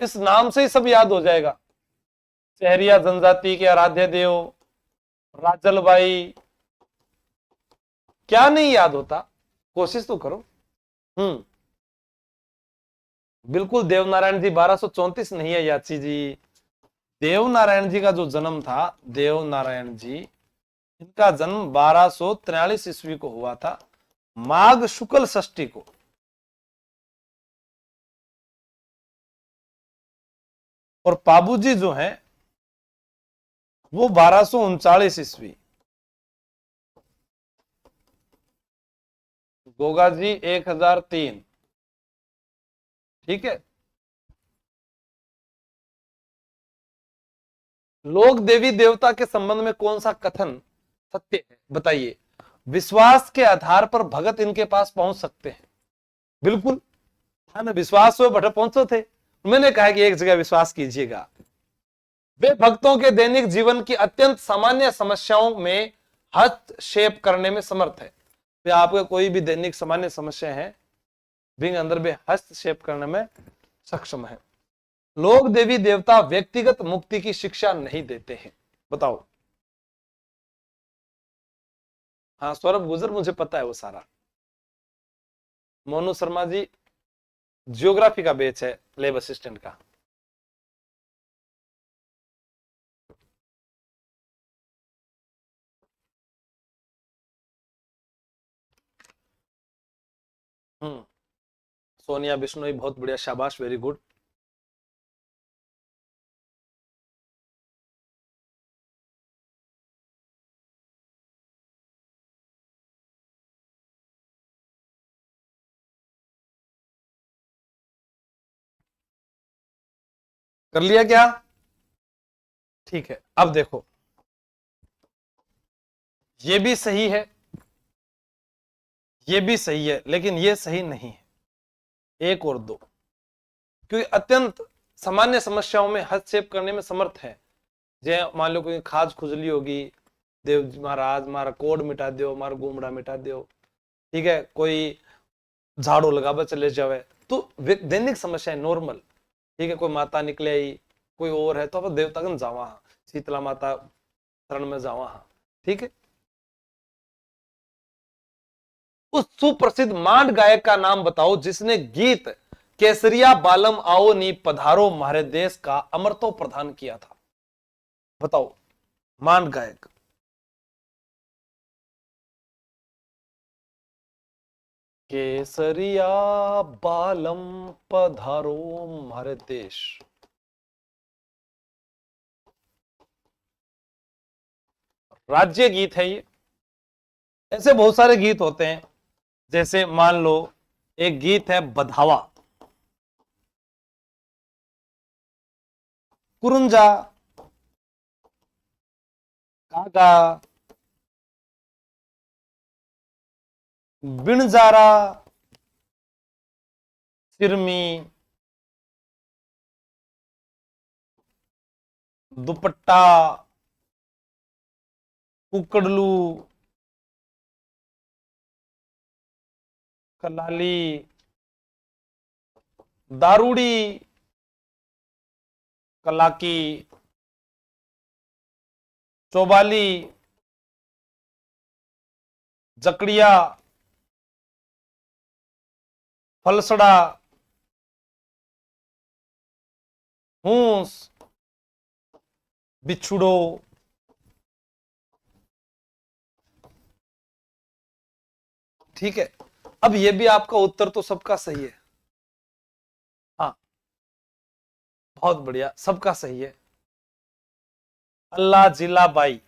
इस नाम से ही सब याद हो जाएगा। शहरिया जनजाति के आराध्य देव राजलबाई। क्या नहीं याद होता, कोशिश तो करो। बिल्कुल, देवनारायण जी 1234 नहीं है याची जी। देवनारायण जी का जो जन्म था, देवनारायण जी, इनका जन्म 1243 ईस्वी को हुआ था, माघ शुक्ल षष्ठी को। और पाबूजी जो है वो 1239 ईस्वी। गोगा जी 1003। ठीक है। लोग देवी देवता के संबंध में कौन सा कथन सत्य है, बताइए? विश्वास के आधार पर भगत इनके पास पहुंच सकते हैं। बिल्कुल, है ना, विश्वास हुए भट्ट पहुंचो थे। मैंने कहा कि एक जगह विश्वास कीजिएगा। वे भक्तों के दैनिक जीवन की अत्यंत सामान्य समस्याओं में हस्तक्षेप करने में समर्थ है। वे आपके कोई भी दैनिक सामान्य समस्या है, भी अंदर वे हस्तक्षेप करने में सक्षम है। लोग देवी देवता व्यक्तिगत मुक्ति की शिक्षा नहीं देते हैं, बताओ? हाँ, सौरभ गुजर, मुझे पता है वो सारा। मोनू शर्मा जी जियोग्राफी का बैच है, लैब असिस्टेंट का। सोनिया बिश्नोई बहुत बढ़िया, शाबाश, वेरी गुड। कर लिया क्या? ठीक है, अब देखो, ये भी सही है, ये भी सही है, लेकिन ये सही नहीं है। एक और दो, क्योंकि अत्यंत सामान्य समस्याओं में हस्तक्षेप करने में समर्थ है। जैसे मान लो कोई खाज खुजली होगी, देव जी महाराज मारा कोड मिटा दो, मारा गुमड़ा मिटा दो। ठीक है, कोई झाड़ू लगावे चले जावे, तो दैनिक समस्या है, नॉर्मल। ठीक है, कोई माता निकले आई, कोई और है, तो आप देवता कन जावा, शीतला माता शरण में जावा। ठीक है। उस सुप्रसिद्ध मांड गायक का नाम बताओ जिसने गीत केसरिया बालम आओ नी पधारो म्हारे देश का अमरतो प्रदान किया था, बताओ? मांड गायक। केसरिया बालम पधारो हमारे देश। राज्य गीत है ये। ऐसे बहुत सारे गीत होते हैं, जैसे मान लो एक गीत है बधावा, कुरुंजा, कागा, बिनजारा, सिरमी, दुपट्टा, कुकड़लू, कलाली, दारूड़ी, कलाकी, चौबाली, जकड़िया, फलसड़ा, हूस, बिछुड़ो, ठीक है। अब ये भी आपका उत्तर तो सबका सही है। हाँ, बहुत बढ़िया, सबका सही है। अल्लाह जिला बाई,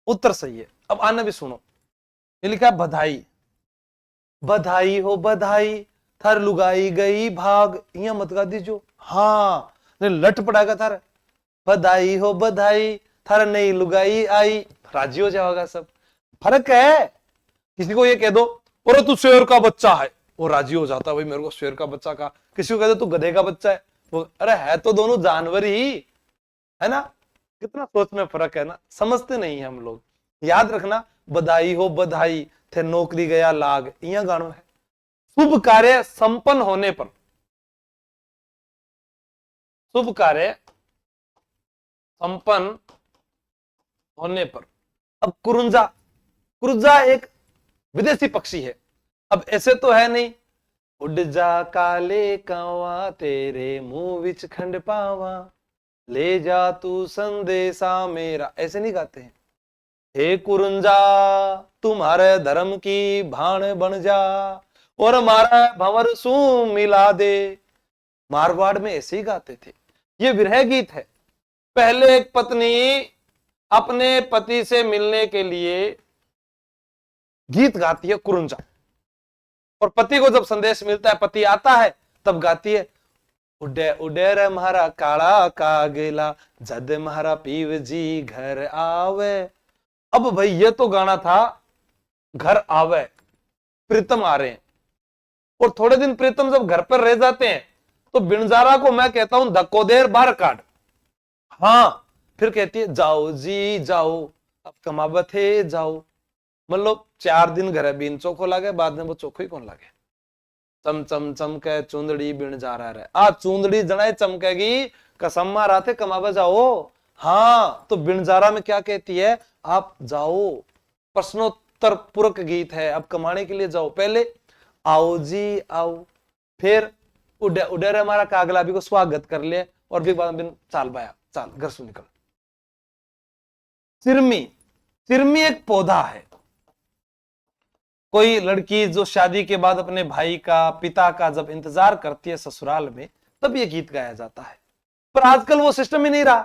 उत्तर सही है। अब आना भी सुनो, ये लिखा है बधाई। बधाई हो बधाई, थार लुगाई गई भाग, यहाँ मत गा दीजो। हाँ, लट पड़ागा थार। बधाई हो बधाई, थार नई लुगाई आई, राजी हो जाओगा सब। फर्क है, किसी को ये कह दो और तू शेर का बच्चा है, वो राजी हो जाता है, भाई मेरे को शेर का बच्चा का। किसी को कह दो तू गधे का बच्चा है, वो अरे है तो दोनों जानवर ही है ना। कितना सोच में फर्क है ना, समझते नहीं है हम लोग। याद रखना, बधाई हो बधाई, थे नौकरी गया लाग, यह गानो है। शुभ कार्य संपन्न होने पर, शुभ कार्य संपन्न होने पर। अब कुरुंजा, कुरुंजा एक विदेशी पक्षी है। अब ऐसे तो है नहीं, उड़ जा काले कावा तेरे मुंह विच खंड पावा, ले जा तू संदेशा मेरा, ऐसे नहीं गाते हैं। हे कुरुंजा तुम्हारे धर्म की भाण बन जा, और हमारा भंवर सू मिला दे। मारवाड़ में ऐसे ही गाते थे। ये विरह गीत है। पहले एक पत्नी अपने पति से मिलने के लिए गीत गाती है कुरुंजा, और पति को जब संदेश मिलता है, पति आता है, तब गाती है उडे उडे रे म्हारा काला कागेला, जद म्हारा पीव जी घर आवे। अब भाई ये तो गाना था घर आवे, प्रीतम आ रहे हैं, और थोड़े दिन प्रीतम जब घर पर रह जाते हैं तो बिनजारा को मैं कहता हूं धक्को देर बाहर काट। हाँ, फिर कहती है जाओ जी जाओ, अब कमावत है जाओ। मतलब 4 दिन घर बीन चोखो लागे, बाद में वो चोखो ही कौन लागे। चम चम चमके चूंदड़ी बिन जा रहा है, आ चूंदड़ी जनाए चमकेगी, कसम मारा थे कमावा जाओ। हाँ, तो बिनजारा में क्या कहती है, आप जाओ, प्रश्नोत्तर पूरक गीत है, अब कमाने के लिए जाओ। पहले आओ जी आओ, फिर उडे उडे रे हमारा कागला भी को स्वागत कर ले, और भी बाद में चाल बाया चाल घर से निकल। सिरमी, सिरमी एक पौधा है। कोई लड़की जो शादी के बाद अपने भाई का, पिता का जब इंतजार करती है ससुराल में, तब ये गीत गाया जाता है। पर आजकल वो सिस्टम ही नहीं रहा।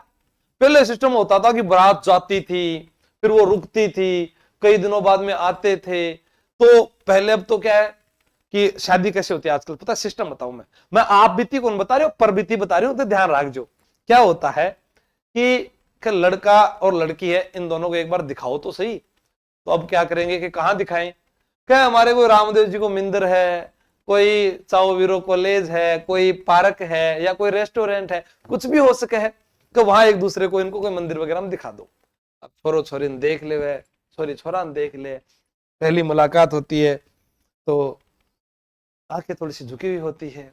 पहले सिस्टम होता था कि बारात जाती थी, फिर वो रुकती थी, कई दिनों बाद में आते थे। तो पहले, अब तो क्या है कि शादी कैसे होती है आजकल, पता है सिस्टम बताऊं मैं आप बीती कौन बता रहे हो, पर बीती बता रही हूं, तो ध्यान रखो। क्या होता है कि लड़का और लड़की है, इन दोनों को एक बार दिखाओ तो सही। तो अब क्या करेंगे कि कहां दिखाएं, क्या हमारे कोई रामदेव जी को मंदिर है, कोई चाओ वीरो कॉलेज है, कोई पार्क है, या कोई रेस्टोरेंट है, कुछ भी हो सके है, तो वहां एक दूसरे को, इनको कोई मंदिर वगैरह में दिखा दो। अब छोरो छोरी ने देख ले, वह छोरी छोरा ने देख ले, पहली मुलाकात होती है तो आंखें थोड़ी सी झुकी हुई होती है,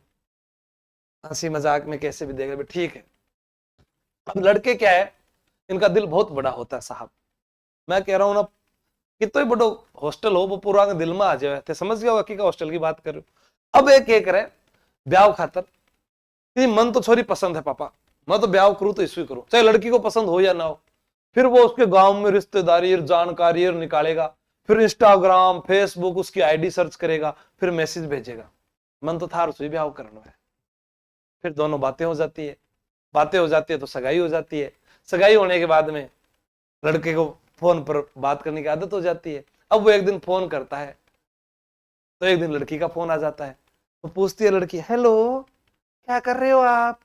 हंसी मजाक में कैसे भी देख रहे, ठीक है। अब लड़के क्या है, इनका दिल बहुत बड़ा होता है साहब। मैं कह रहा हूं ना, कितना बड़ो हॉस्टल हो, वो पूरा दिल में आ जाए, समझ गया होगा कि हॉस्टल की बात कर रहे हो। अब एक करे ब्याह खातर, मन तो छोरी पसंद है पापा, मैं तो ब्याह करूं तो इसवी करूं, चाहे लड़की को पसंद हो या ना हो। फिर वो उसके गांव में रिश्तेदारी जानकारी निकालेगा, फिर इंस्टाग्राम फेसबुक उसकी आईडी सर्च करेगा, फिर मैसेज भेजेगा, मन तो था रसोई ब्याह करना है। फिर दोनों बातें हो जाती है, बातें हो जाती है तो सगाई हो जाती है, सगाई होने के बाद में लड़के को फोन पर बात करने की आदत हो जाती है। अब वो एक दिन फोन करता है तो एक दिन लड़की का फोन आ जाता है, तो पूछती है लड़की, हेलो क्या कर रहे हो आप?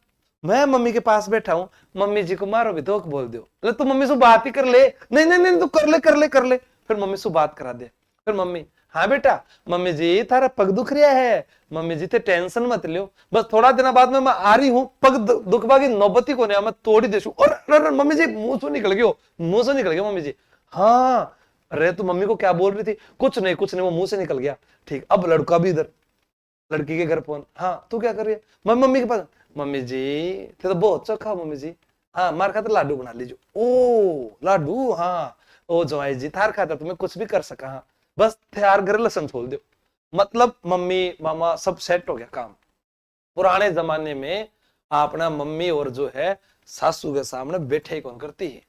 मैं मम्मी के पास बैठा हूं। मम्मी जी को मारो भी तो बोल दो, अरे तू मम्मी से बात ही कर ले। नहीं नहीं नहीं तू कर ले कर ले कर ले। फिर मम्मी से बात करा दे। फिर मम्मी, हाँ बेटा, मम्मी जी थारा पग दुख रहा है, मम्मी जी ते टेंशन मत लियो, बस थोड़ा दिन बाद में मैं आ रही हूँ, पग दुखवा की नौबती को नहीं, मैं तोड़ी देशू। और मम्मी जी मुंह से निकल गयो, मुंह से निकल गया मम्मी जी। हाँ, अरे तू मम्मी को क्या बोल रही थी? कुछ नहीं कुछ नहीं, वो मुंह से निकल गया। ठीक, अब लड़का भी इधर, लड़की के घर फोन, हाँ तू क्या कर रही है? मैं मम्मी के पास। मम्मी जी थे तो बहुत चोखा मम्मी जी, हाँ मार खातर लाडू बना लीजिए। ओ लाडू, हाँ ओ जवाई जी थार खातर तुम्हें कुछ भी कर सका, हाँ बस थार घर लसन छोड़ दो। मतलब मम्मी मामा सब सेट हो गया काम। पुराने जमाने में अपना मम्मी और जो है सासू के सामने बैठे कौन करती है,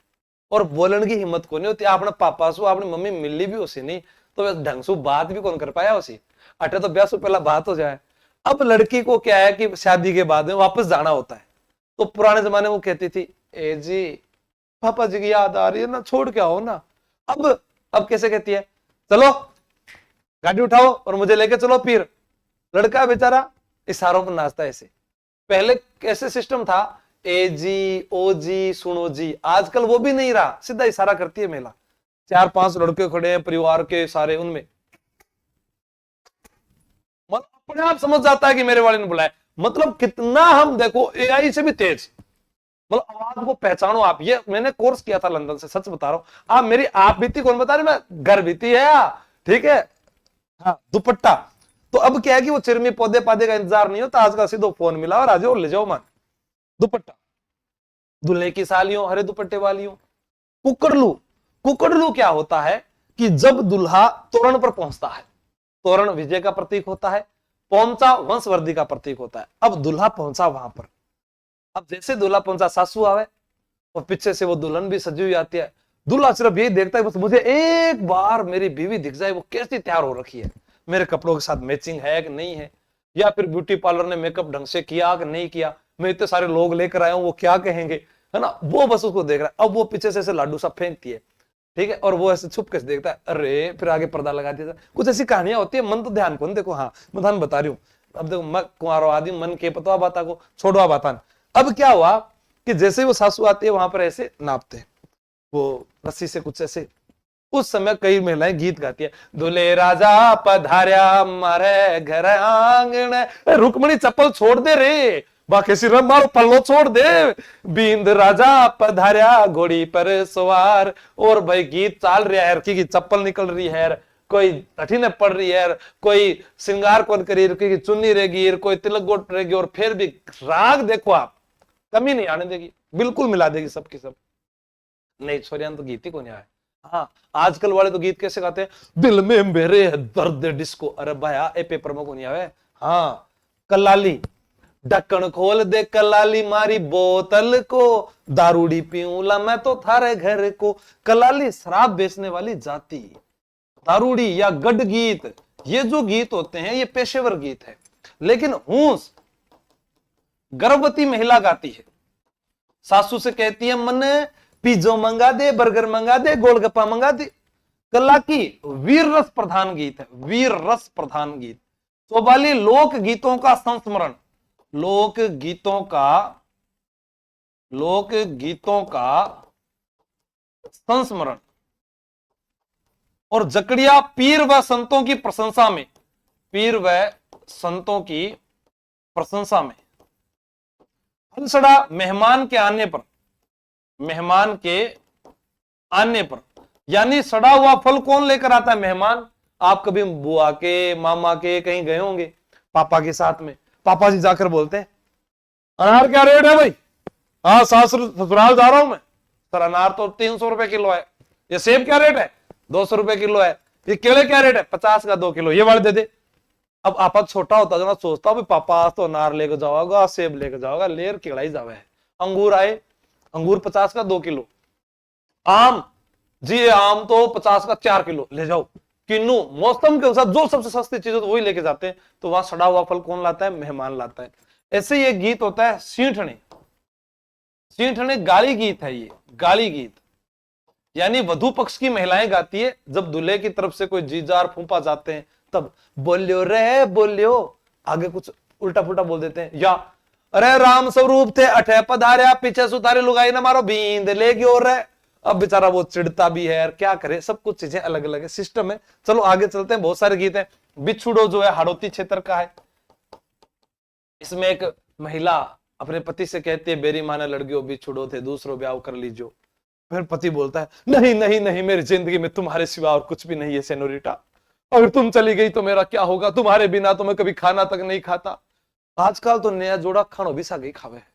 और बोलने की हिम्मत को नहीं होती। आपने पापा से अपनी मम्मी मिली भी उसी नहीं तो ढंग से बात भी कौन कर पाया उसी, अटे तो ब्याह से पहला बात हो जाए। अब लड़की को क्या है कि शादी के बाद में वापस जाना होता है, तो पुराने जमाने वो कहती थी, ए जी पापा जी की याद आ रही है ना, छोड़ के आओ ना। अब कैसे कहती है, चलो गाड़ी उठाओ और मुझे लेके चलो पीर। लड़का बेचारा इशारों पर नाचता है। ऐसे पहले कैसे सिस्टम था, ए जी ओ जी सुनो जी, आजकल वो भी नहीं रहा, सीधा इशारा करती है महिला। 4-5 लड़के खड़े हैं परिवार के सारे, उनमें अपने आप समझ जाता है कि मेरे वाले ने बुलाया। मतलब कितना हम देखो एआई से भी तेज, मतलब आवाज को पहचानो आप। ये मैंने कोर्स किया था लंदन से, सच बता रहा हूं। आप मेरी आप बीती कौन बता रहे, मैं घर बीती है, ठीक है। हाँ दुपट्टा, तो अब क्या है कि वो चिरमी पौधे पाधे का इंतजार नहीं होता, आज का सीधो फोन मिला और आ जाओ ले जाओ मान दुपट्टा। दुल्हे की सालियों हरे दुपट्टे वालियों। कुकड़लू, कुकड़लू क्या होता है कि जब दुल्हा तोरण पर पहुंचता है, तोरण विजय का प्रतीक होता है, पहुंचा वंशवृद्धि का प्रतीक होता है। अब दुल्हा पहुंचा वहां पर, अब जैसे दूल्हा पहुंचा सासू आवे और पीछे से वो दुल्हन भी सजी हुई आती है। दूल्हा सिर्फ यही देखता है बस मुझे एक बार मेरी बीवी दिख जाए, वो कैसी तैयार हो रखी है, मेरे कपड़ों के साथ मैचिंग है कि नहीं है, या फिर ब्यूटी पार्लर ने मेकअप ढंग से किया कि नहीं किया, मैं इतने सारे लोग लेकर आया हूं वो क्या कहेंगे, है ना। वो बस उसको देख रहा है। अब वो पीछे से ऐसे लाडू सा फेंकती है, ठीक है, और वो ऐसे छुप के देखता है, अरे फिर आगे पर्दा लगा दिया। कुछ ऐसी कहानियां होती है, मन तो ध्यान कौन देखो। हाँ मैं ध्यान बता रही हूँ। अब देखो मैं कुंवारो आदि मन के पता बाता को छोड़वा बाता। अब क्या हुआ कि जैसे वो सासू आती है वहां पर ऐसे नापते वो रस्सी से कुछ ऐसे। उस समय कई महिलाएं गीत गाती है, दुल्हे राजा पधार्या मारे घर आंगन, रुक्मणी चप्पल छोड़ दे रे, बाकी सिर मारो पल्लो छोड़ दे, बींद राजा पधार्या घोड़ी पर सवार। और भाई गीत चाल रहा है कि चप्पल निकल रही है, कोई कठिन पड़ रही है, कोई श्रृंगार कौन करी, चुन्नी रहेगी, कोई तिलक गोट रहेगी, और फिर भी राग देखो आप, कमी नहीं आने देगी, बिल्कुल मिला देगी सबकी सब। नहीं छोरियां तो गीत ही को नहीं आए। हाँ आजकल वाले तो गीत कैसे गाते हैं, दिल में मेरे दर्द डिस्को, अरे भाया ए पेपर में को नहीं आवे। हाँ कलाली, ढक्कन खोल दे कलाली मारी बोतल को, दारूडी पीऊला मैं तो थारे घर को। कलाली शराब बेचने वाली जाति, दारूडी या गड गीत, ये जो गीत होते हैं ये पेशेवर गीत है। लेकिन हूस गर्भवती महिला गाती है, सासू से कहती है मन पिज्जो मंगा दे, बर्गर मंगा दे, गोलगप्पा मंगा दे। कला की वीर रस प्रधान गीत है, वीर रस प्रधान गीत। चौबाली लोक गीतों का संस्मरण, लोक गीतों का संस्मरण। और जकड़िया पीर व संतों की प्रशंसा में, पीर व संतों की प्रशंसा में। फलसड़ा मेहमान के आने पर, मेहमान के आने पर, यानी सड़ा हुआ फल कौन लेकर आता है, मेहमान। आप कभी बुआ के मामा के कहीं गए होंगे पापा के साथ में, पापा जी जाकर बोलते हैं अनार क्या रेट है भाई? हाँ ससुराल जा रहा हूं मैं, सर अनार तो 300 रुपए किलो है। ये सेब क्या रेट है? 200 रुपए किलो है। ये केले क्या रेट है? 50 का 2 किलो, ये वाले दे दे। अब आपा छोटा होता जो ना सोचता हूँ पापा आज तो अनार लेकर जाओगा, सेब लेकर जाओगा, लेर किड़ाई जावे है। अंगूर आए, अंगूर 50 का 2 किलो। आम जी, आम तो 50 का 4 किलो ले जाओ। किन्नू, मौसम के अनुसार जो सबसे सस्ती चीज होती है वही लेके जाते हैं। तो वहां सड़ा हुआ फल कौन लाता है? मेहमान लाता है। ऐसे ही एक गीत होता है सींठने। सींठने गाली गीत है, ये गाली गीत, यानी वधु पक्ष की महिलाएं गाती है जब दूल्हे की तरफ से कोई जीजा और फूफा जाते हैं तब। बोलियो रे बोलियो, आगे कुछ उल्टा पुल्टा बोल देते हैं, या अरे राम स्वरूप थे अठे पधार्या पीछे सुतारे लुगाई ना मारो बींद ले गयो रे। अब बेचारा वो चिढ़ता भी है यार, क्या करे, सब कुछ चीजें अलग अलग है, सिस्टम है। चलो आगे चलते हैं, बहुत सारे गीत हैं। बिछुड़ो जो है हाड़ौती क्षेत्र का है। इसमें एक महिला अपने पति से कहती है, बेरी माने लड़कियों बिछुड़ो थे दूसरो ब्याह कर लीजो। फिर पति बोलता है, नहीं नहीं नहीं, मेरी जिंदगी में तुम्हारे सिवा और कुछ भी नहीं है सेनोरिटा, अगर तुम चली गई तो मेरा क्या होगा, तुम्हारे बिना तो मैं कभी खाना तक नहीं खाता। आजकल तो नया जोड़ा खानो भी सागे खावे है।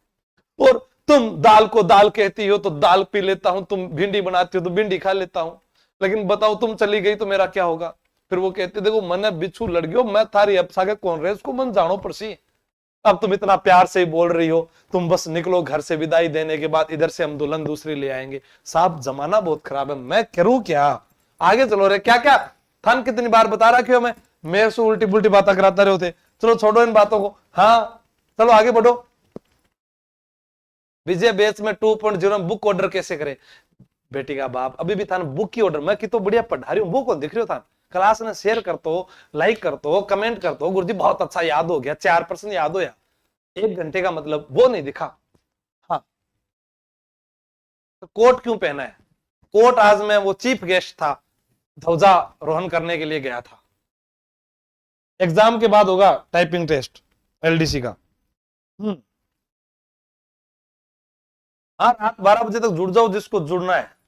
और तुम दाल को दाल कहती हो तो दाल पी लेता हूं, तुम भिंडी बनाती हो तो भिंडी खा लेता हूं, लेकिन बताओ तुम चली गई तो मेरा क्या होगा। फिर वो कहते, देखो मन बिच्छू लड़ गयो, मैं थारी अब सागे कौन रहे, उसको मन जानो पड़सी। अब तुम इतना प्यार से बोल रही हो, तुम बस निकलो घर से, विदाई देने के बाद इधर से हम दुल्हन दूसरी ले आएंगे। साहब जमाना बहुत खराब है, मैं करूं क्या। आगे चलो रे, क्या क्या थान कितनी बार बता रहा क्यों, मैं मेरे से उल्टी पुल्टी बातें कराता रहे होते। चलो छोड़ो इन बातों को, हाँ चलो आगे बढ़ो। विजय बेच में 2.0 बुक ऑर्डर कैसे करें। बेटी का बाप अभी भी था बुक की ऑर्डर, मैं कि तो बढ़िया पढ़ा रही हूँ, बुक दिख रही हो था क्लास में, शेयर कर तो, लाइक कर तो, कमेंट कर तो, गुरुजी बहुत अच्छा याद हो गया, 4% याद हो या 1 घंटे का मतलब वो नहीं दिखा। हाँ तो कोट क्यों पहना है? कोट आज मैं वो चीफ गेस्ट था, ध्वजा रोहन करने के लिए गया था। एग्जाम के बाद होगा टाइपिंग टेस्ट एलडीसी का। हाँ रात 12 बजे तक जुड़ जाओ जिसको जुड़ना है।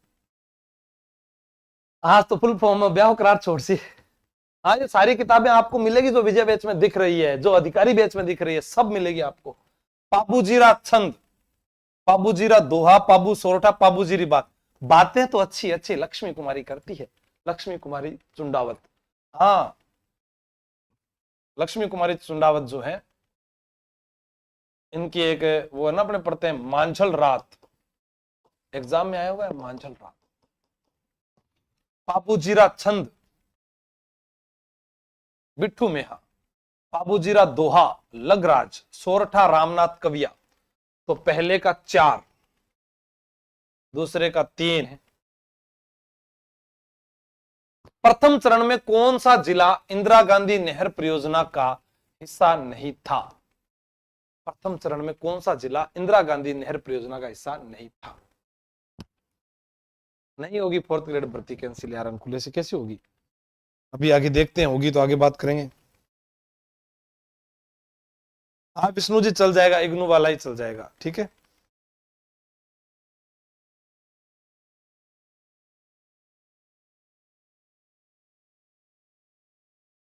आज तो फुल फॉर्म में ब्याह करार छोड़ सी। हाँ ये सारी किताबें आपको मिलेगी जो विजय बैच में दिख रही है, जो अधिकारी बैच में दिख रही है, सब मिलेगी आपको। पाबूजीरा छंद, पाबूजीरा दोहा, पाबू सोरठा, पाबूजीरी बात। बातें तो अच्छी अच्छी लक्ष्मी कुमारी करती है, लक्ष्मी कुमारी चुंडावत। हाँ लक्ष्मी कुमारी चुंडावत जो है, इनकी एक वो है ना, अपने पढ़ते हैं मांझल रात, एग्जाम में आया हुआ है मांझल रात। पाबूजीरा छंद बिट्ठू मेहा, पाबूजीरा दोहा लगराज, सोरठा रामनाथ कविया। तो पहले का 4, दूसरे का 3 है। प्रथम चरण में कौन सा जिला इंदिरा गांधी नहर परियोजना का हिस्सा नहीं था? प्रथम चरण में कौन सा जिला इंदिरा गांधी नहर परियोजना का हिस्सा नहीं था? नहीं होगी 4th ग्रेड भर्ती कैंसिल यार, खुले से कैसे होगी, अभी आगे देखते हैं, होगी तो आगे बात करेंगे। हाँ विष्णु जी चल जाएगा, इग्नू वाला ही चल जाएगा, ठीक है।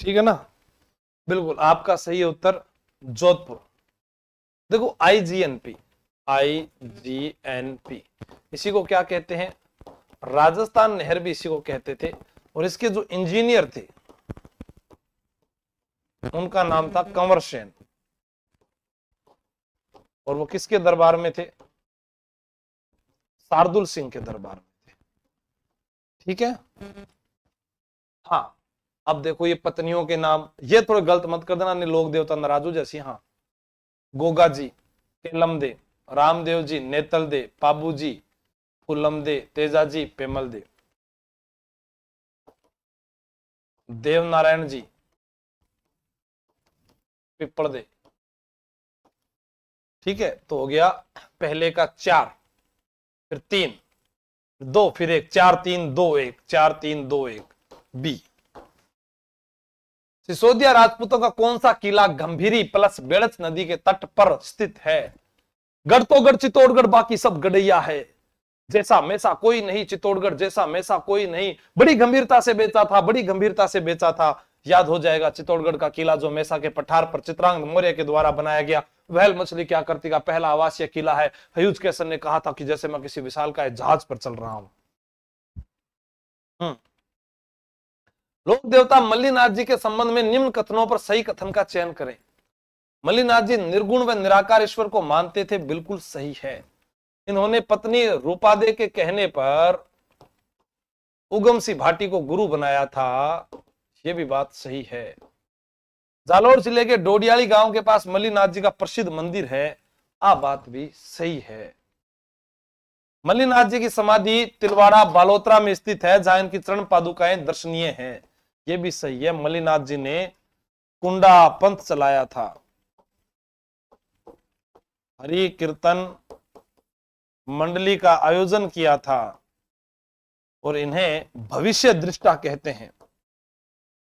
ठीक है ना, बिल्कुल आपका सही उत्तर जोधपुर। देखो आईजीएनपी, आईजीएनपी इसी को क्या कहते हैं? राजस्थान नहर भी इसी को कहते थे। और इसके जो इंजीनियर थे उनका नाम था कंवर सेन, और वो किसके दरबार में थे? शार्दुल सिंह के दरबार में थे, ठीक है। हाँ अब देखो ये पत्नियों के नाम, ये थोड़े गलत मत कर देना, लोक देवता नाराज हो जैसी। हाँ गोगा जी, केलम दे, रामदेव जी, नेतल दे, पाबू जी, फुलम दे, तेजा जी, पेमल दे, देव नारायण जी, पिपड़ दे, ठीक है। तो हो गया पहले का 4, फिर 3, 2, फिर 1, 4 3 2 1, 4 3 2 1 बी। सिसोदिया राजपूतों का कौन सा किला गंभीरी प्लस बेड़च नदी के तट पर स्थित है? गढ़ तो गढ़ चित्तौड़गढ़, बाकी सब गड़ैया है, जैसा मैसा कोई नहीं चित्तौड़गढ़, जैसा मैसा कोई नहीं। बड़ी गंभीरता से बेचा था, बड़ी गंभीरता से बेचा था। याद हो जाएगा चित्तौड़गढ़ का किला जो मैसा के पठार पर चित्रांग मौर्य के द्वारा बनाया गया। वहल मछली क्या करती का पहला आवासीय किला है। हयूज कैसन ने कहा था कि जैसे मैं किसी विशालकाय जहाज पर चल रहा हूं। लोक देवता मल्लीनाथ जी के संबंध में निम्न कथनों पर सही कथन का चयन करें। मल्लीनाथ जी निर्गुण व निराकार ईश्वर को मानते थे, बिल्कुल सही है। इन्होंने पत्नी रूपादे के कहने पर उगम सिंह भाटी को गुरु बनाया था, ये भी बात सही है। जालौर जिले के डोडियाली गांव के पास मल्लीनाथ जी का प्रसिद्ध मंदिर है, आ बात भी सही है। मल्लीनाथ जी की समाधि तिलवाड़ा बालोतरा में स्थित है, जहां इनकी चरण पादुकाएं दर्शनीय हैं, ये भी सही है। मल्लीनाथ जी ने कुंडा पंथ चलाया था। हरि कीर्तन मंडली का आयोजन किया था और इन्हें भविष्य दृष्टा कहते हैं,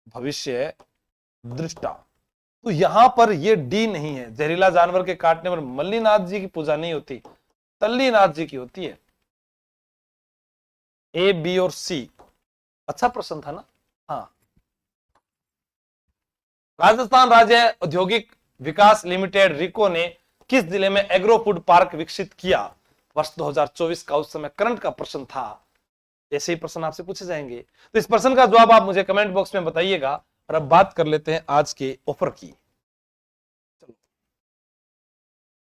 भविष्य दृष्टा। तो यहां पर ये डी नहीं है, जहरीला जानवर के काटने पर मल्लीनाथ जी की पूजा नहीं होती, तल्लीनाथ जी की होती है। ए, बी और सी, अच्छा प्रश्न था ना। हाँ, राजस्थान राज्य औद्योगिक विकास लिमिटेड रिको ने किस जिले में एग्रो फूड पार्क विकसित किया? वर्ष 2024 का उस समय करंट का प्रश्न था। ऐसे ही प्रश्न आपसे पूछे जाएंगे, तो इस प्रश्न का जवाब आप मुझे कमेंट बॉक्स में बताइएगा। और अब बात कर लेते हैं आज के ऑफर की। चलो,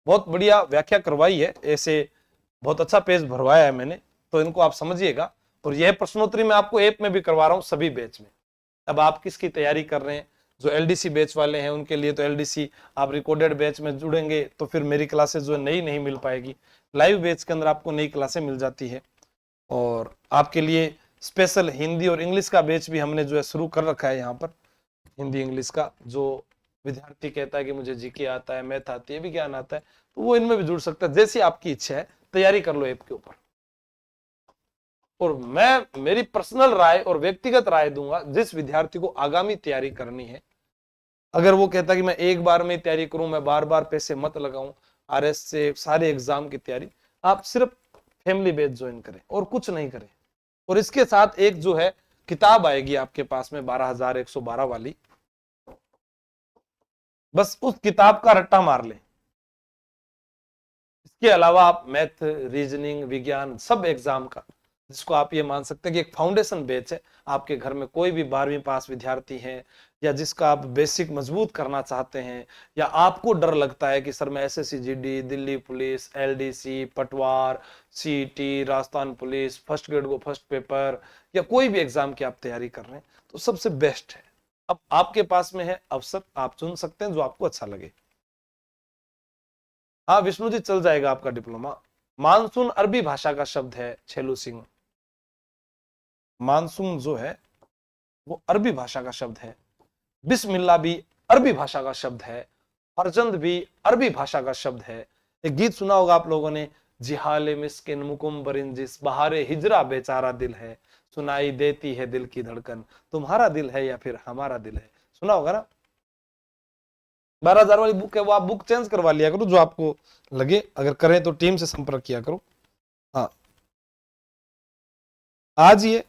बहुत बढ़िया व्याख्या करवाई है, ऐसे बहुत अच्छा पेज भरवाया है मैंने, तो इनको आप समझिएगा। और यह प्रश्नोत्तरी मैं आपको ऐप में भी करवा रहा हूं सभी बैच में। अब आप किसकी तैयारी कर रहे हैं, जो एलडीसी बैच वाले हैं उनके लिए तो एलडीसी, आप रिकॉर्डेड बैच में जुड़ेंगे तो फिर मेरी क्लासेस जो है नई नहीं मिल पाएगी, लाइव बैच के अंदर आपको नई क्लासें मिल जाती है। और आपके लिए स्पेशल हिंदी और इंग्लिश का बैच भी हमने जो है शुरू कर रखा है यहाँ पर, हिंदी इंग्लिश का। जो विद्यार्थी कहता है कि मुझे जीके आता है, मैथ आती है, भी ज्ञान आता है, तो वो इनमें भी जुड़ सकता है। जैसी आपकी इच्छा है, तैयारी कर लो ऐप के ऊपर। और मैं मेरी पर्सनल राय और व्यक्तिगत राय दूंगा, जिस विद्यार्थी को आगामी तैयारी करनी है, अगर वो कहता है कि मैं एक बार में तैयारी करूं, मैं बार बार पैसे मत लगाऊं आरएस से सारे एग्जाम की तैयारी, आप सिर्फ फैमिली बैच ज्वाइन करें और कुछ नहीं करें। और इसके साथ एक जो है किताब आएगी आपके पास में 12,112 वाली, बस उस किताब का रट्टा मार लें। इसके अलावा आप मैथ, रीजनिंग, विज्ञान, सब एग्जाम का, जिसको आप ये मान सकते हैं कि एक फाउंडेशन बैच है। आपके घर में कोई भी 12वीं पास विद्यार्थी है, या जिसका आप बेसिक मजबूत करना चाहते हैं, या आपको डर लगता है कि सर मैं SSC GD, Delhi police, LDC, Patwar, CET, Rajasthan police, first grade को फर्स्ट पेपर, या कोई भी एग्जाम की आप तैयारी कर रहे हैं, तो सबसे बेस्ट है। अब आपके पास में है अवसर, आप चुन सकते हैं जो आपको अच्छा लगे। हाँ विष्णु जी, चल जाएगा आपका डिप्लोमा। मानसून अरबी भाषा का शब्द है छेलू सिंह। मानसून जो है वो अरबी भाषा का शब्द है। बिस्मिल्लाह भी अरबी भाषा का शब्द है। फरजंद भी अरबी भाषा का शब्द है। एक गीत सुना होगा आप लोगों ने, जिहाले मिस्किन मुकुम बरिंजिस, बहारे हिजरा बेचारा दिल है, सुनाई देती है दिल की धड़कन, तुम्हारा दिल है या फिर हमारा दिल है। सुना होगा ना। 12,000 वाली बुक है, वो आप बुक चेंज करवा लिया करो जो आपको लगे, अगर करें तो टीम से संपर्क किया करो। हाँ आज ये,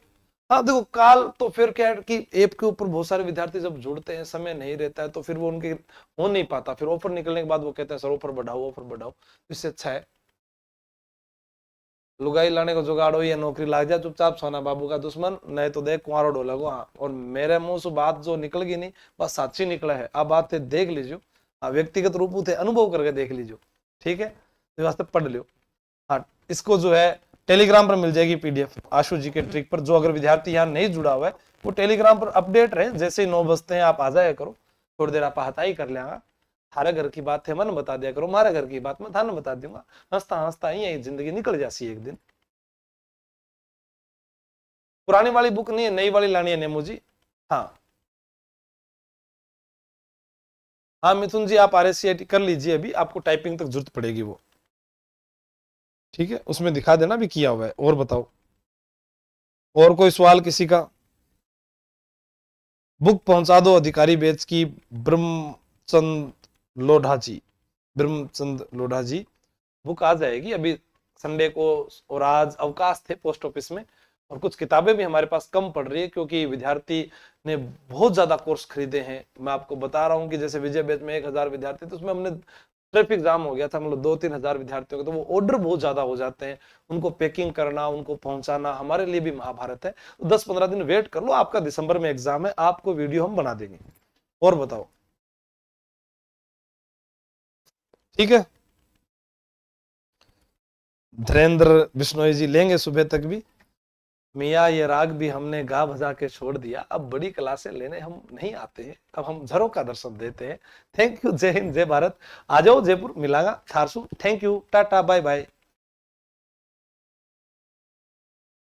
हाँ देखो काल तो फिर क्या है कि ऐप के ऊपर बहुत सारे विद्यार्थी जब जुड़ते हैं, समय नहीं रहता है, तो फिर वो उनके हो नहीं पाता। फिर ऑफर निकलने के बाद वो कहते हैं सर ऑफर बढ़ाओ, ऑफर बढ़ाओ। इससे अच्छा है लुगाई लाने को जुगाड़ो या नौकरी लाग जाए, चुपचाप सोना बाबू का दुश्मन, नहीं तो देख कुंवारो ढोलको। हाँ, और मेरे मुंह से बात जो निकल गई नहीं, बस साची निकला है। अब बात देख लीजिए, हाँ व्यक्तिगत रूप थे, अनुभव करके देख लीजिए, ठीक है, इस वास्ते पढ़ लियो। हाँ इसको जो है टेलीग्राम पर मिल जाएगी पीडीएफ आशु जी के ट्रिक पर। जो अगर विद्यार्थी यहाँ नहीं जुड़ा हुआ है वो टेलीग्राम पर अपडेट रहे, जैसे ही 9 बजते हैं आप आ जाया करो, थोड़ी देर आप हताई कर लेंगे। थारे घर की बात है मन बता दिया करो, मारे घर की बात मैं थाने बता दूंगा, हंसता हंसता ही जिंदगी निकल जाती है एक दिन। पुरानी वाली बुक नहीं है, नई वाली लानी है नेमू जी। हाँ हाँ मिथुन जी, आप आरएससीआईटी कर लीजिए, अभी आपको टाइपिंग तक जरूरत पड़ेगी वो, ठीक है, उसमें दिखा देना भी किया हुआ है। और बताओ, और कोई सवाल किसी का? बुक पहुंचा दो अधिकारी बैच की, ब्रह्मचंद लोढ़ा जी। ब्रह्मचंद लोढ़ा जी, बुक आ जाएगी अभी संडे को, और आज अवकाश थे पोस्ट ऑफिस में। और कुछ किताबें भी हमारे पास कम पड़ रही है, क्योंकि विद्यार्थी ने बहुत ज्यादा कोर्स खरीदे हैं। मैं आपको बता रहा हूँ कि जैसे विजय बैच में 1,000 विद्यार्थी थे, उसमें हमने ट्रैफिक जाम हो गया था, मतलब 2-3 हजार विद्यार्थियों के, तो वो ऑर्डर बहुत ज्यादा हो जाते हैं, उनको पैकिंग करना, उनको पहुंचाना हमारे लिए भी महाभारत है। तो 10-15 दिन वेट कर लो, आपका दिसंबर में एग्जाम है, आपको वीडियो हम बना देंगे। और बताओ, ठीक है। धीरेन्द्र बिश्नोई जी लेंगे सुबह तक भी। मियाँ ये राग भी हमने गा भजा के छोड़ दिया, अब बड़ी क्लासें लेने हम नहीं आते हैं, अब हम झरों का दर्शन देते हैं। थैंक यू, जय हिंद, जय भारत। आ जाओ जयपुर, मिलागा, खारसू। Thank you, tata, bye bye.